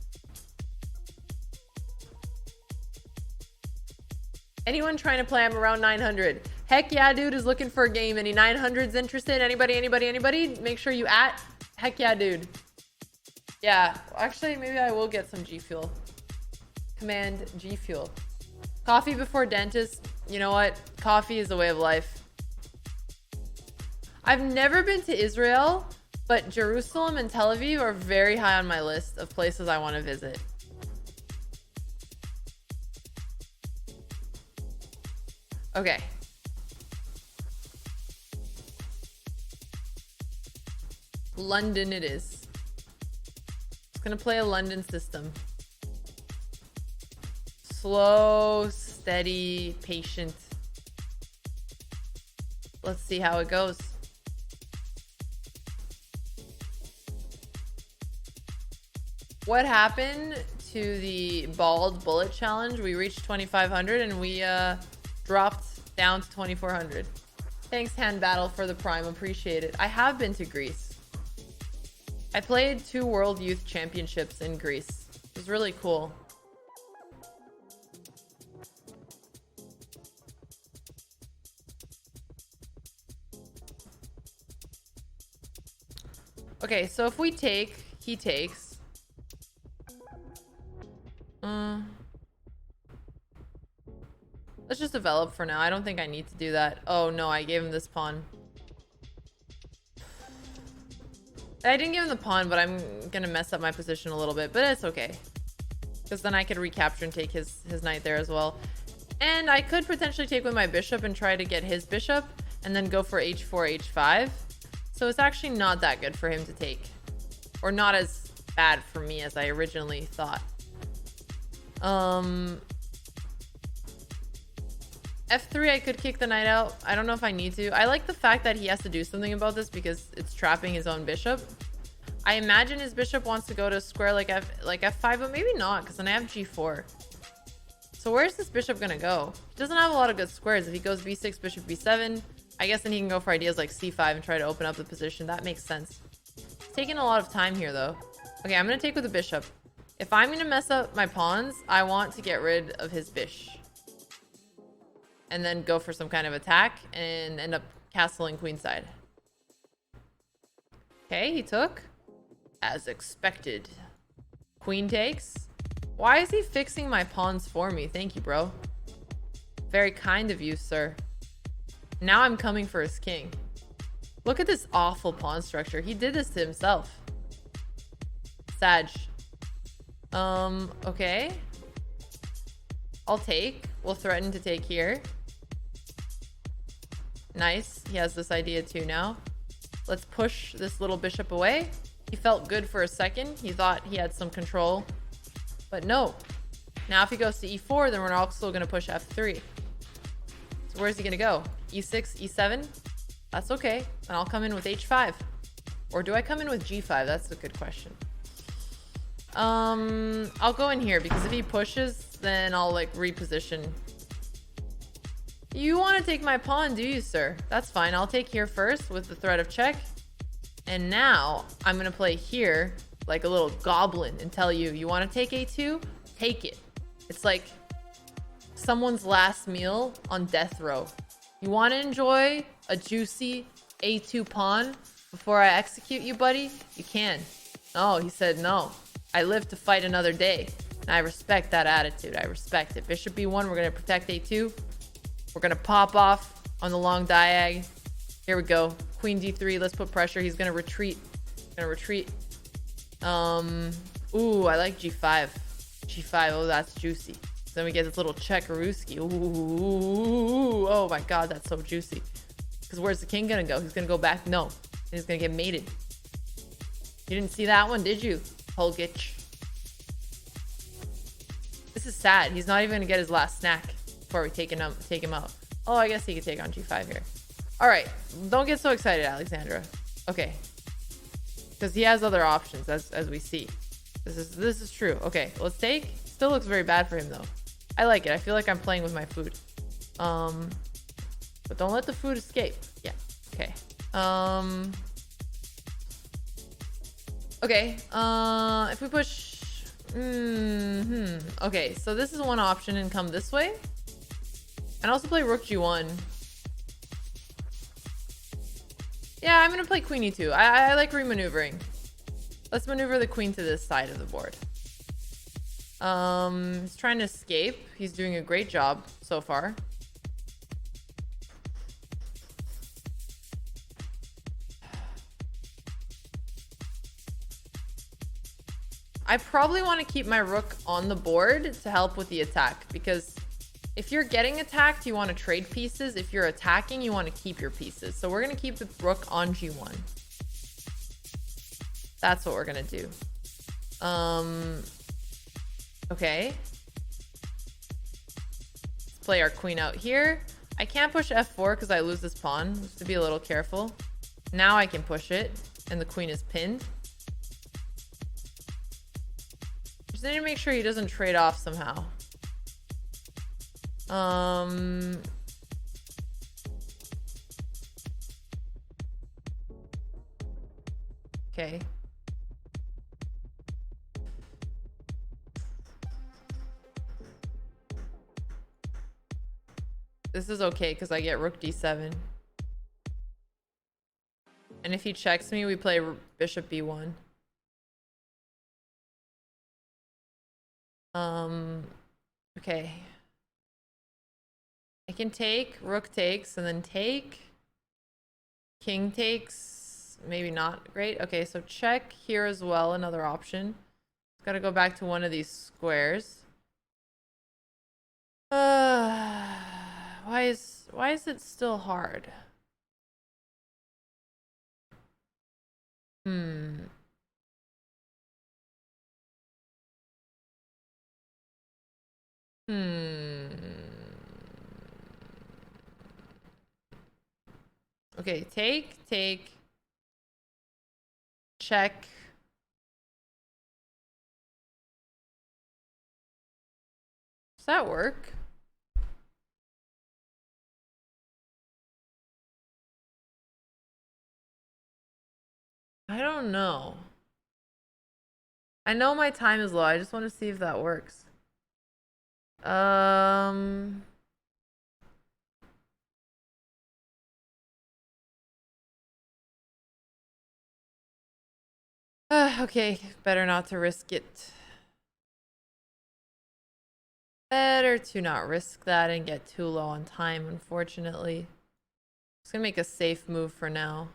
Anyone trying to play? I'm around 900. Heck yeah, dude is looking for a game. Any 900s interested? Anybody? Make sure you at heck yeah, dude. Yeah, actually, maybe I will get some G Fuel. Command G Fuel. Coffee before dentist. You know what? Coffee is a way of life. I've never been to Israel, but Jerusalem and Tel Aviv are very high on my list of places I want to visit. Okay. London it is. It's gonna play a London system. Slow, steady, patient. Let's see how it goes. What happened to the bald bullet challenge? We reached 2,500 and we dropped down to 2,400. Thanks, Hand Battle, for the prime. Appreciate it. I have been to Greece. I played 2 World Youth Championships in Greece. It was really cool. Okay, so if we take, he takes. Let's just develop for now. I don't think I need to do that. Oh no, I gave him this pawn. I didn't give him the pawn, but I'm gonna mess up my position a little bit, but it's okay. Because then I could recapture and take his knight there as well. And I could potentially take with my bishop and try to get his bishop and then go for h4, h5. So it's actually not that good for him to take. Or not as bad for me as I originally thought. F3, I could kick the knight out. I don't know if I need to. I like the fact that he has to do something about this because it's trapping his own bishop. I imagine his bishop wants to go to square like F5, but maybe not because then I have G4. So where's this bishop gonna go? He doesn't have a lot of good squares. If he goes B6, bishop B7, I guess then he can go for ideas like C5 and try to open up the position. That makes sense. It's taking a lot of time here though. Okay, I'm gonna take with the bishop. If I'm gonna mess up my pawns, I want to get rid of his bish. And then go for some kind of attack and end up castling queenside. Okay, he took. As expected. Queen takes. Why is he fixing my pawns for me? Thank you, bro. Very kind of you, sir. Now I'm coming for his king. Look at this awful pawn structure. He did this to himself. Sag. Okay. I'll take. We'll threaten to take here. Nice. He has this idea too now. Let's push this little bishop away. He felt good for a second. He thought he had some control. But no. Now if he goes to e4, then we're also going to push f3. So where's he going to go? e6, e7? That's okay. Then I'll come in with h5. Or do I come in with g5? That's a good question. I'll go in here because if he pushes, then I'll like reposition. You want to take my pawn, do you, sir? That's fine. I'll take here first with the threat of check. And now I'm going to play here like a little goblin and tell you, you want to take a2? Take it. It's like someone's last meal on death row. You want to enjoy a juicy a2 pawn before I execute you, buddy? You can. No, he said no. I live to fight another day. And I respect that attitude. I respect it. Bishop b1, we're going to protect a2. We're going to pop off on the long diag. Here we go. Queen d3. Let's put pressure. He's going to retreat. Ooh, I like g5. G5. Oh, that's juicy. So then we get this little checkarooski. Ooh. Oh my god, that's so juicy. Because where's the king going to go? He's going to go back? No. He's going to get mated. You didn't see that one, did you? Holgich. This is sad. He's not even going to get his last snack before we take him out. Oh, I guess he could take on g5 here. All right. Don't get so excited, Alexandra. Okay. Because he has other options, as we see. This is true. Okay, let's take. Still looks very bad for him, though. I like it. I feel like I'm playing with my food. But don't let the food escape. Yeah. Okay. Okay. If we push... Okay, so this is one option and come this way. And also play rook g1. Yeah, I'm going to play queen e2. I like remaneuvering. Let's maneuver the queen to this side of the board. He's trying to escape. He's doing a great job so far. I probably want to keep my rook on the board to help with the attack, because if you're getting attacked, you want to trade pieces. If you're attacking, you want to keep your pieces. So we're going to keep the rook on g1. That's what we're going to do. Okay. Let's play our queen out here. I can't push f4 because I lose this pawn. Just to be a little careful. Now I can push it, and the queen is pinned. Just need to make sure he doesn't trade off somehow. Okay. This is okay because I get rook d7. And if he checks me, we play bishop b1. Okay. I can take, rook takes, and then take. King takes, maybe not great. Okay, so check here as well, another option. Gotta go back to one of these squares. Why is it still hard? Okay, take. Check. Does that work? I don't know. I know my time is low. I just want to see if that works. Okay, better not to risk it. Better to not risk that and get too low on time, unfortunately. Just gonna make a safe move for now.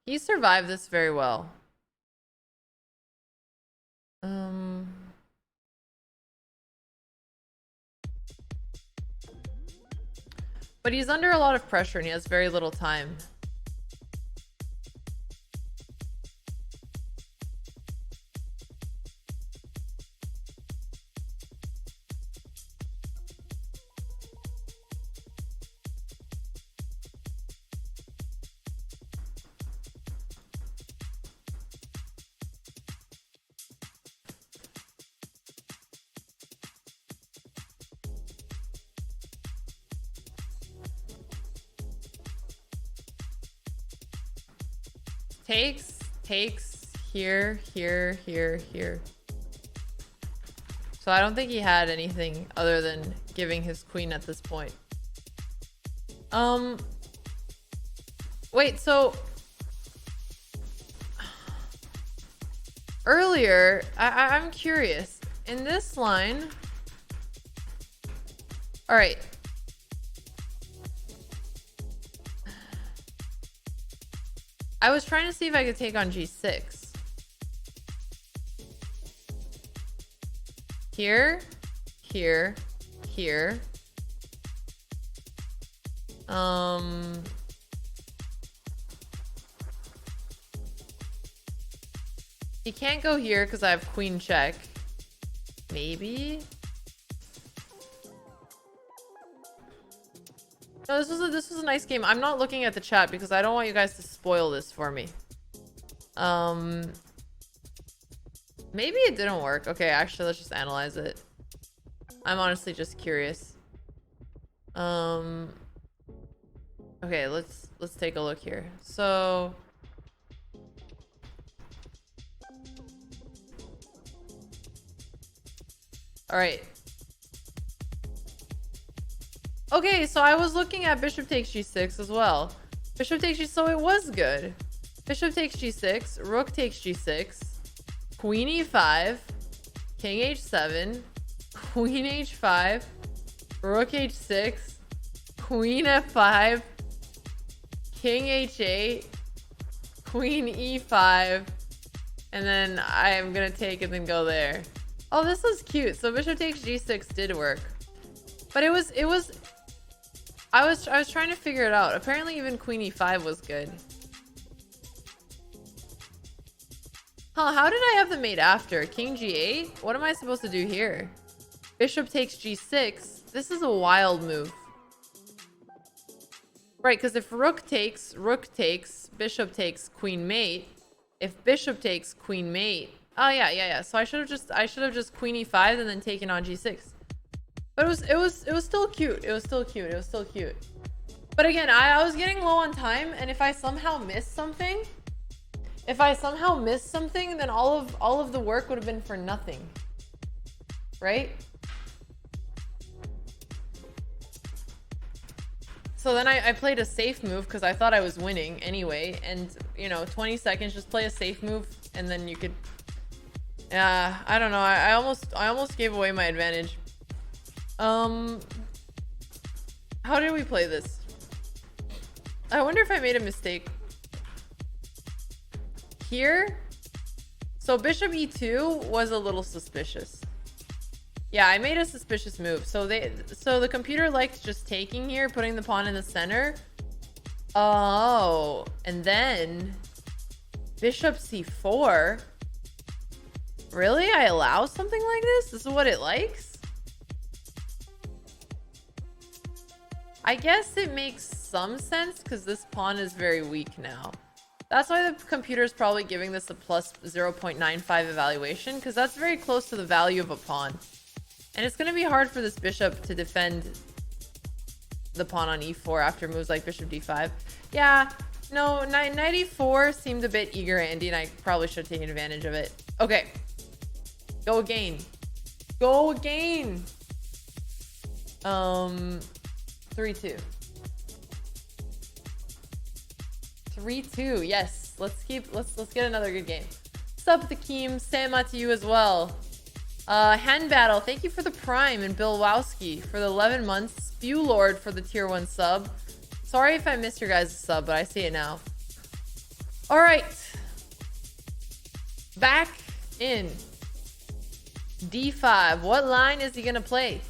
He survived this very well. But he's under a lot of pressure and he has very little time. Takes here. So I don't think he had anything other than giving his queen at this point. Wait, so earlier, I'm curious. In this line, all right. I was trying to see if I could take on G6. Here. He can't go here because I have queen check. Maybe. No, this was a nice game. I'm not looking at the chat because I don't want you guys to spoil this for me. Maybe it didn't work. Okay, actually, let's just analyze it. I'm honestly just curious. Okay, let's take a look here. So all right. Okay, so I was looking at bishop takes g6 as well. Bishop takes g, so it was good. Bishop takes g6, rook takes g6, queen e5, king h7, queen h5, rook h6, queen f5, king h8, queen e5, and then I am gonna take and then go there. Oh, this was cute. So bishop takes g6 did work, but it was I was trying to figure it out. Apparently even queen e5 was good. Huh, how did I have the mate after? King g8? What am I supposed to do here? Bishop takes g6. This is a wild move. Right, because if rook takes, bishop takes, queen mate. If bishop takes, queen mate. Oh yeah. So I should have just queen e5 and then taken on g6. But it was still cute. It was still cute. But again, I was getting low on time, and if I somehow missed something, then all of the work would have been for nothing. Right? So then I played a safe move because I thought I was winning anyway, and 20 seconds, just play a safe move and then you could I don't know. I almost gave away my advantage. How did we play this? I wonder if I made a mistake here. So bishop e2 was a little suspicious. Yeah, I made a suspicious move. So the computer liked just taking here, putting the pawn in the center. Oh, and then bishop c4. Really? I allow something like this? This is what it likes? I guess it makes some sense because this pawn is very weak now. That's why the computer is probably giving this a plus 0.95 evaluation, because that's very close to the value of a pawn. And it's going to be hard for this bishop to defend the pawn on e4 after moves like bishop d5. Yeah, no, knight e4 seemed a bit eager, Andy, and I probably should have taken advantage of it. Okay. Go again. Go again. 3-2. 3-2. Yes. Let's get another good game. Sup, Takeem. Sama to you as well. Hand Battle, thank you for the Prime, and Bill Wowski for the 11 months. Spew Lord for the tier 1 sub. Sorry if I missed your guys' sub, but I see it now. All right. Back in D5. What line is he gonna play?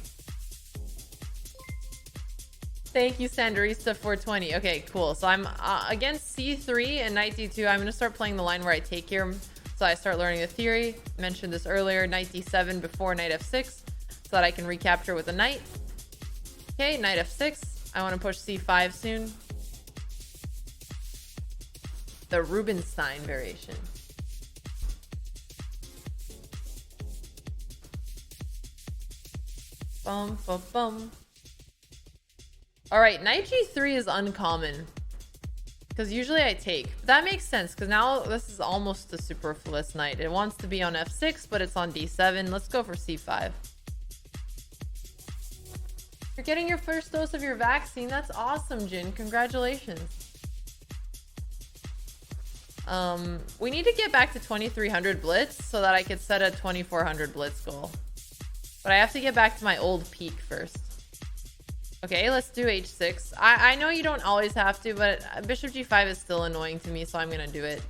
Thank you, Sandrista420. Okay, cool. So I'm against C3 and knight D2. I'm going to start playing the line where I take here. So I start learning the theory. Mentioned this earlier. Knight D7 before knight F6 so that I can recapture with a knight. Okay, knight F6. I want to push C5 soon. The Rubinstein variation. Bum, bum, bum. All right, knight G3 is uncommon because usually I take. But that makes sense because now this is almost a superfluous knight. It wants to be on F6, but it's on D7. Let's go for C5. You're getting your first dose of your vaccine. That's awesome, Jin. Congratulations. We need to get back to 2300 blitz so that I could set a 2400 blitz goal. But I have to get back to my old peak first. Okay, let's do H6. I know you don't always have to, but bishop G5 is still annoying to me, so I'm gonna do it.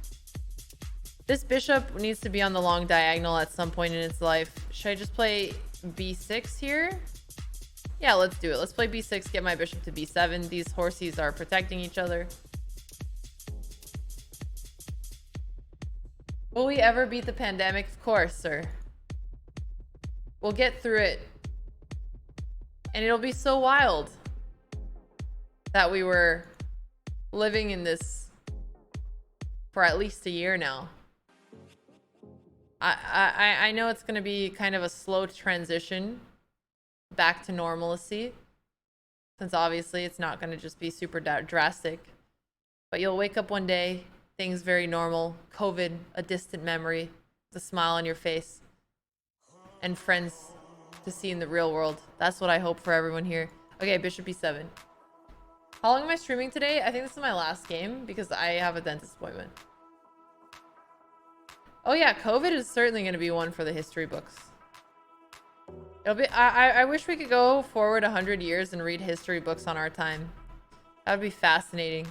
This bishop needs to be on the long diagonal at some point in its life. Should I just play B6 here? Yeah, let's do it. Let's play B6, get my bishop to B7. These horsies are protecting each other. Will we ever beat the pandemic? Of course, sir. We'll get through it. And it'll be so wild that we were living in this for at least a year now. I know it's going to be kind of a slow transition back to normalcy, since obviously it's not going to just be super drastic. But you'll wake up one day, things very normal, COVID, a distant memory, the smile on your face, and friends to see in the real world. That's what I hope for everyone here. Okay, bishop b7. How long am I streaming today? I think this is my last game because I have a dentist appointment. Oh yeah, COVID is certainly going to be one for the history books. It'll be. I wish we could go forward 100 years and read history books on our time. That would be fascinating.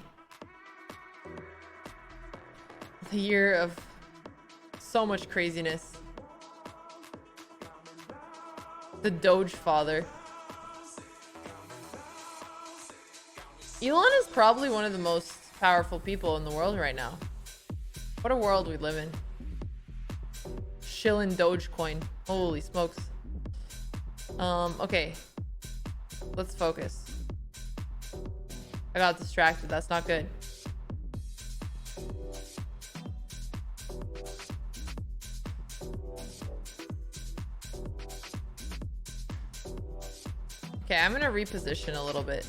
The year of so much craziness. The Doge Father. Elon is probably one of the most powerful people in the world right now. What a world we live in. Shilling Dogecoin. Holy smokes. Okay. Let's focus. I got distracted. That's not good. Okay, I'm gonna reposition a little bit.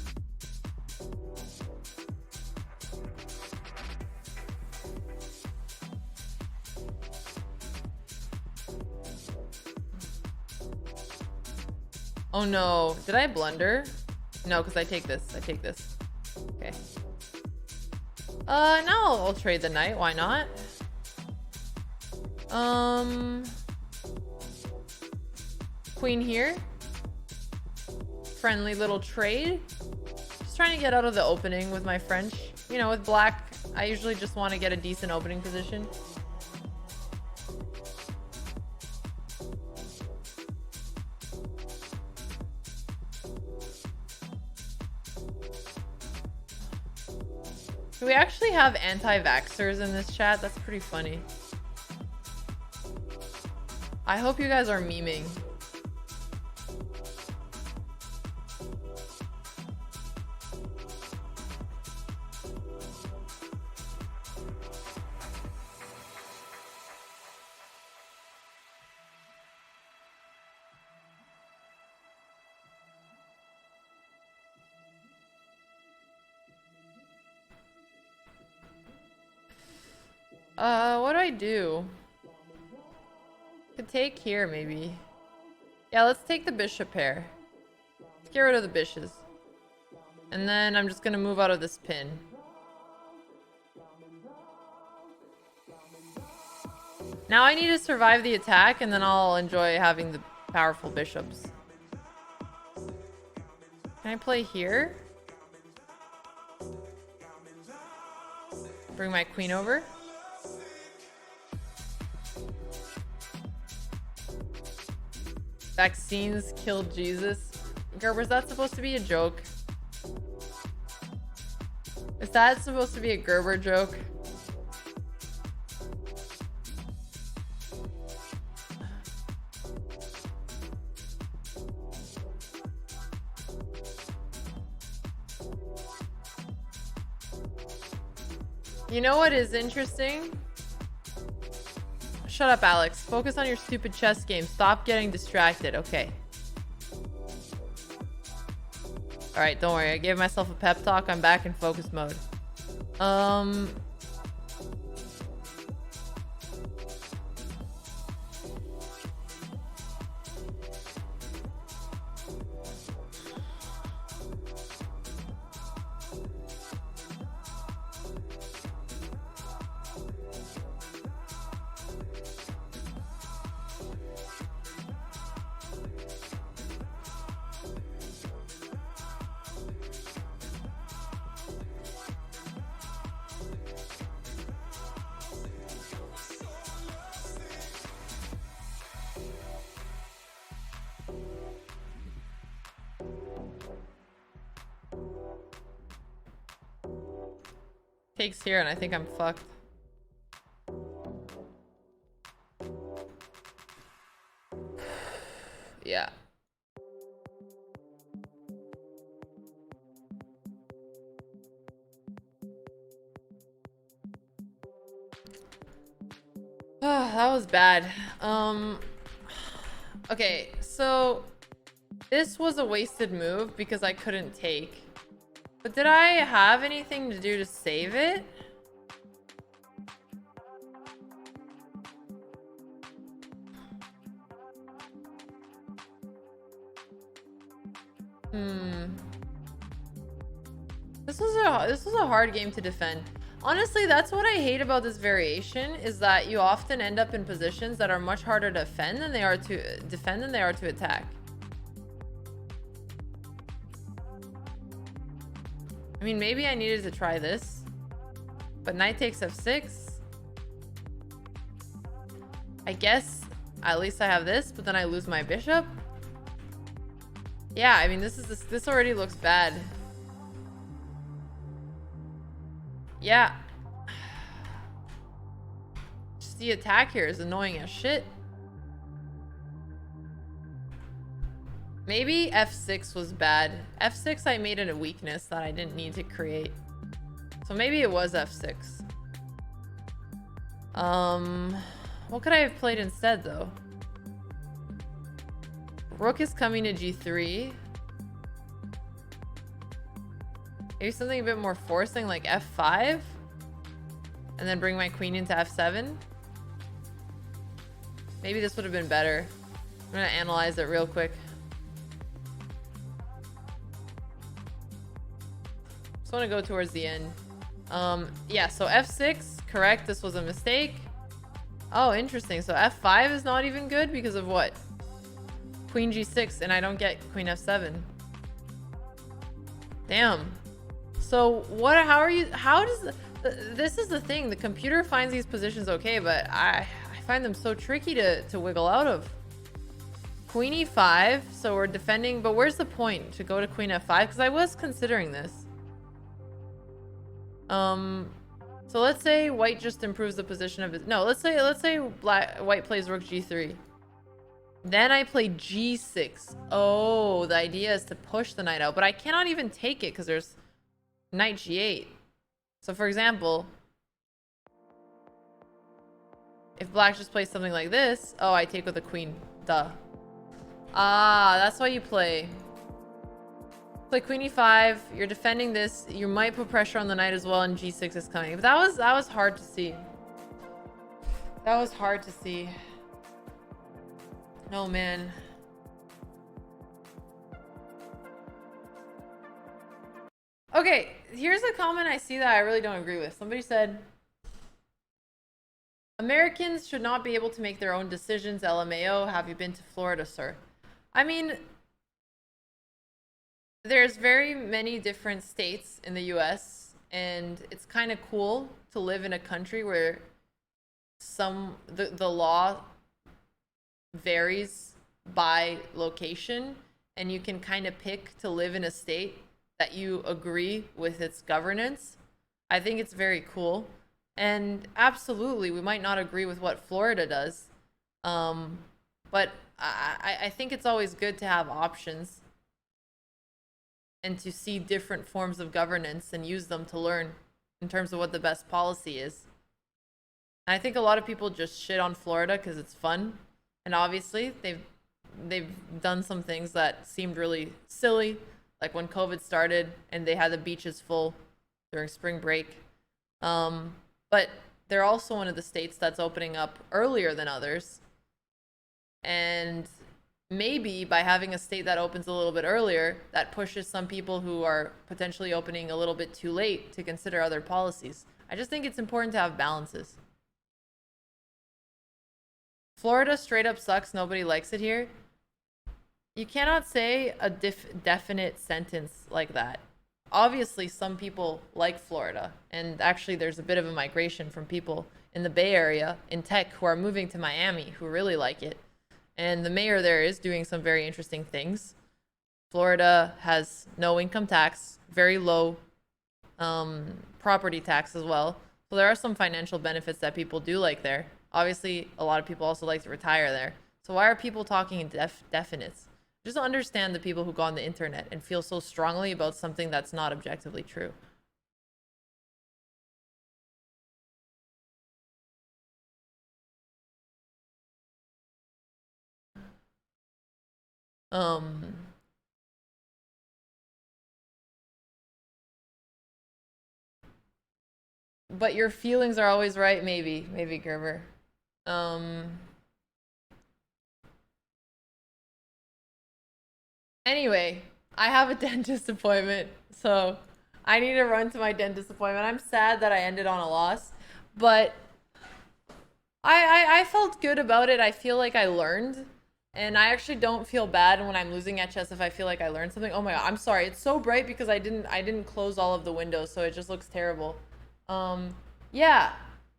Oh no, did I blunder? No, because I take this. I take this. Okay. No, I'll trade the knight. Why not? Queen here. Friendly little trade. Just trying to get out of the opening with my French. You know, with black, I usually just want to get a decent opening position. Do we actually have anti-vaxxers in this chat? That's pretty funny. I hope you guys are memeing. What do I do? Could take here, maybe. Yeah, let's take the bishop pair. Let's get rid of the bishops. And then I'm just gonna move out of this pin. Now I need to survive the attack, and then I'll enjoy having the powerful bishops. Can I play here? Bring my queen over. Vaccines killed Jesus. Gerber's that supposed to be a joke? Is that supposed to be a Gerber joke? You know what is interesting? Shut up, Alex. Focus on your stupid chess game. Stop getting distracted. Okay. Alright, don't worry. I gave myself a pep talk. I'm back in focus mode. Takes here and I think I'm fucked. Yeah. That was bad. Okay, so this was a wasted move because I couldn't take. But did I have anything to do to save it? This was a hard game to defend. Honestly, that's what I hate about this variation, is that you often end up in positions that are much harder to defend than they are to attack. I mean, maybe I needed to try this, but knight takes f6. I guess at least I have this, but then I lose my bishop. Yeah, I mean, this already looks bad. Yeah. Just the attack here is annoying as shit. Maybe f6 was bad. f6 I made it a weakness that I didn't need to create. So maybe it was f6. What could I have played instead though? Rook is coming to g3. Maybe something a bit more forcing like f5? And then bring my queen into f7? Maybe this would have been better. I'm gonna analyze it real quick. Just want to go towards the end. Yeah, so f6, correct. This was a mistake. Oh, interesting. So f5 is not even good because of what? Queen g6, and I don't get queen f7. Damn. So what? How are you? How does this is the thing? The computer finds these positions okay, but I find them so tricky to wiggle out of. Queen e5. So we're defending, but where's the point to go to queen f5? Because I was considering this. So let's say white just improves the position of his. No, let's say white plays rook g3. Then I play g6. Oh, the idea is to push the knight out, but I cannot even take it because there's knight g8. So for example, if black just plays something like this, oh, I take with a queen. Duh. Ah, that's why you play queen e5. You're defending this. You might put pressure on the knight as well, and g6 is coming. But that was hard to see. That was hard to see. No, man. Okay, here's a comment I see that I really don't agree with. Somebody said, Americans should not be able to make their own decisions. LMAO, have you been to Florida, sir? I mean, there's very many different states in the US, and it's kind of cool to live in a country where the law varies by location, and you can kind of pick to live in a state that you agree with its governance. I think it's very cool. And absolutely, we might not agree with what Florida does. But I think it's always good to have options and to see different forms of governance and use them to learn in terms of what the best policy is. And I think a lot of people just shit on Florida because it's fun. And obviously, they've done some things that seemed really silly, like when COVID started and they had the beaches full during spring break. But they're also one of the states that's opening up earlier than others. And maybe by having a state that opens a little bit earlier, that pushes some people who are potentially opening a little bit too late to consider other policies. I just think it's important to have balances. Florida straight up sucks. Nobody likes it here. You cannot say a definite sentence like that. Obviously, some people like Florida, and actually there's a bit of a migration from people in the Bay Area in tech who are moving to Miami who really like it. And the mayor there is doing some very interesting things. Florida has no income tax, very low property tax as well. So there are some financial benefits that people do like there. Obviously, a lot of people also like to retire there. So why are people talking in definites? Just understand the people who go on the internet and feel so strongly about something that's not objectively true. But your feelings are always right, maybe Gerber. Anyway, I have a dentist appointment, so I need to run to my dentist appointment. I'm sad that I ended on a loss, but I felt good about it. I feel like I learned, and I actually don't feel bad when I'm losing at chess if I feel like I learned something. Oh my god, I'm sorry. It's so bright because I didn't close all of the windows, so it just looks terrible. Yeah,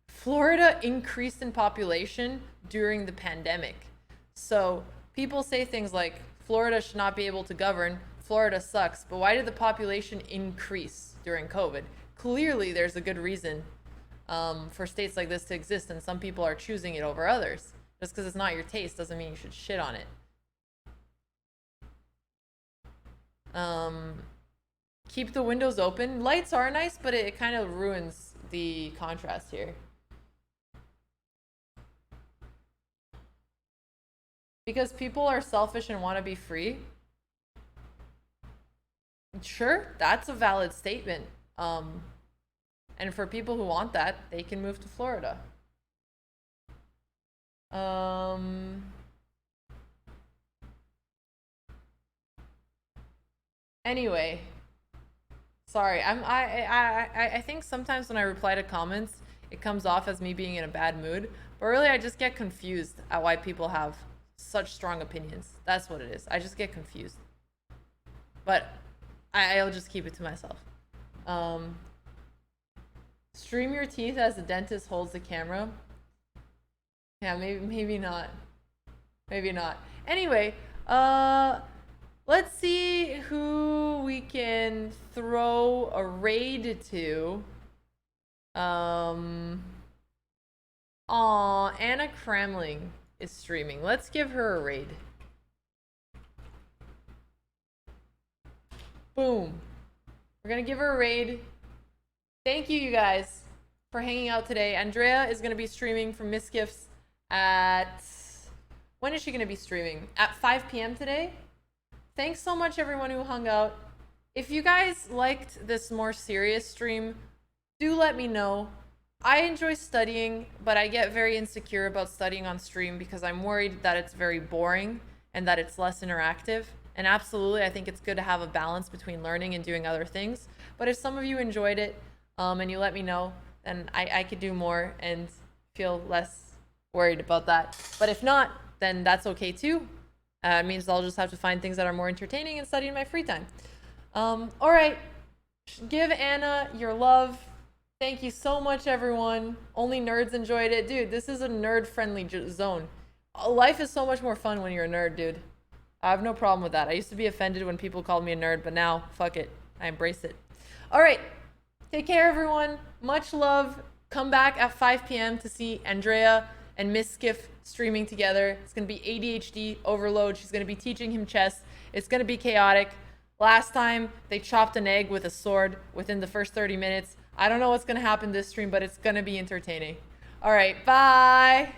Florida increased in population during the pandemic. So people say things like, Florida should not be able to govern, Florida sucks, but why did the population increase during COVID? Clearly, there's a good reason for states like this to exist, and some people are choosing it over others. Just because it's not your taste doesn't mean you should shit on it. Keep the windows open. Lights are nice, but it kind of ruins the contrast here. Because people are selfish and want to be free. Sure, that's a valid statement. And for people who want that, they can move to Florida. Anyway, sorry. I think sometimes when I reply to comments, it comes off as me being in a bad mood. But really, I just get confused at why people have such strong opinions. That's what it is. I just get confused. But I'll just keep it to myself. Stream your teeth as the dentist holds the camera. Yeah, maybe not. Maybe not. Anyway, let's see who we can throw a raid to. Anna Kramling is streaming. Let's give her a raid. Boom. We're gonna give her a raid. Thank you, you guys, for hanging out today. Andrea is gonna be streaming from Miss Gifts at... When is she gonna be streaming? At 5 p.m. today? Thanks so much, everyone who hung out. If you guys liked this more serious stream, do let me know. I enjoy studying, but I get very insecure about studying on stream because I'm worried that it's very boring and that it's less interactive. And absolutely, I think it's good to have a balance between learning and doing other things. But if some of you enjoyed it and you let me know, then I could do more and feel less worried about that. But if not, then that's okay too. It means I'll just have to find things that are more entertaining and study in my free time. All right, give Anna your love. Thank you so much, everyone. Only nerds enjoyed it. Dude, this is a nerd-friendly zone. Life is so much more fun when you're a nerd, dude. I have no problem with that. I used to be offended when people called me a nerd, but now, fuck it. I embrace it. All right. Take care, everyone. Much love. Come back at 5 p.m. to see Andrea and Miss Skiff streaming together. It's going to be ADHD overload. She's going to be teaching him chess. It's going to be chaotic. Last time, they chopped an egg with a sword within the first 30 minutes. I don't know what's going to happen this stream, but it's going to be entertaining. All right, bye.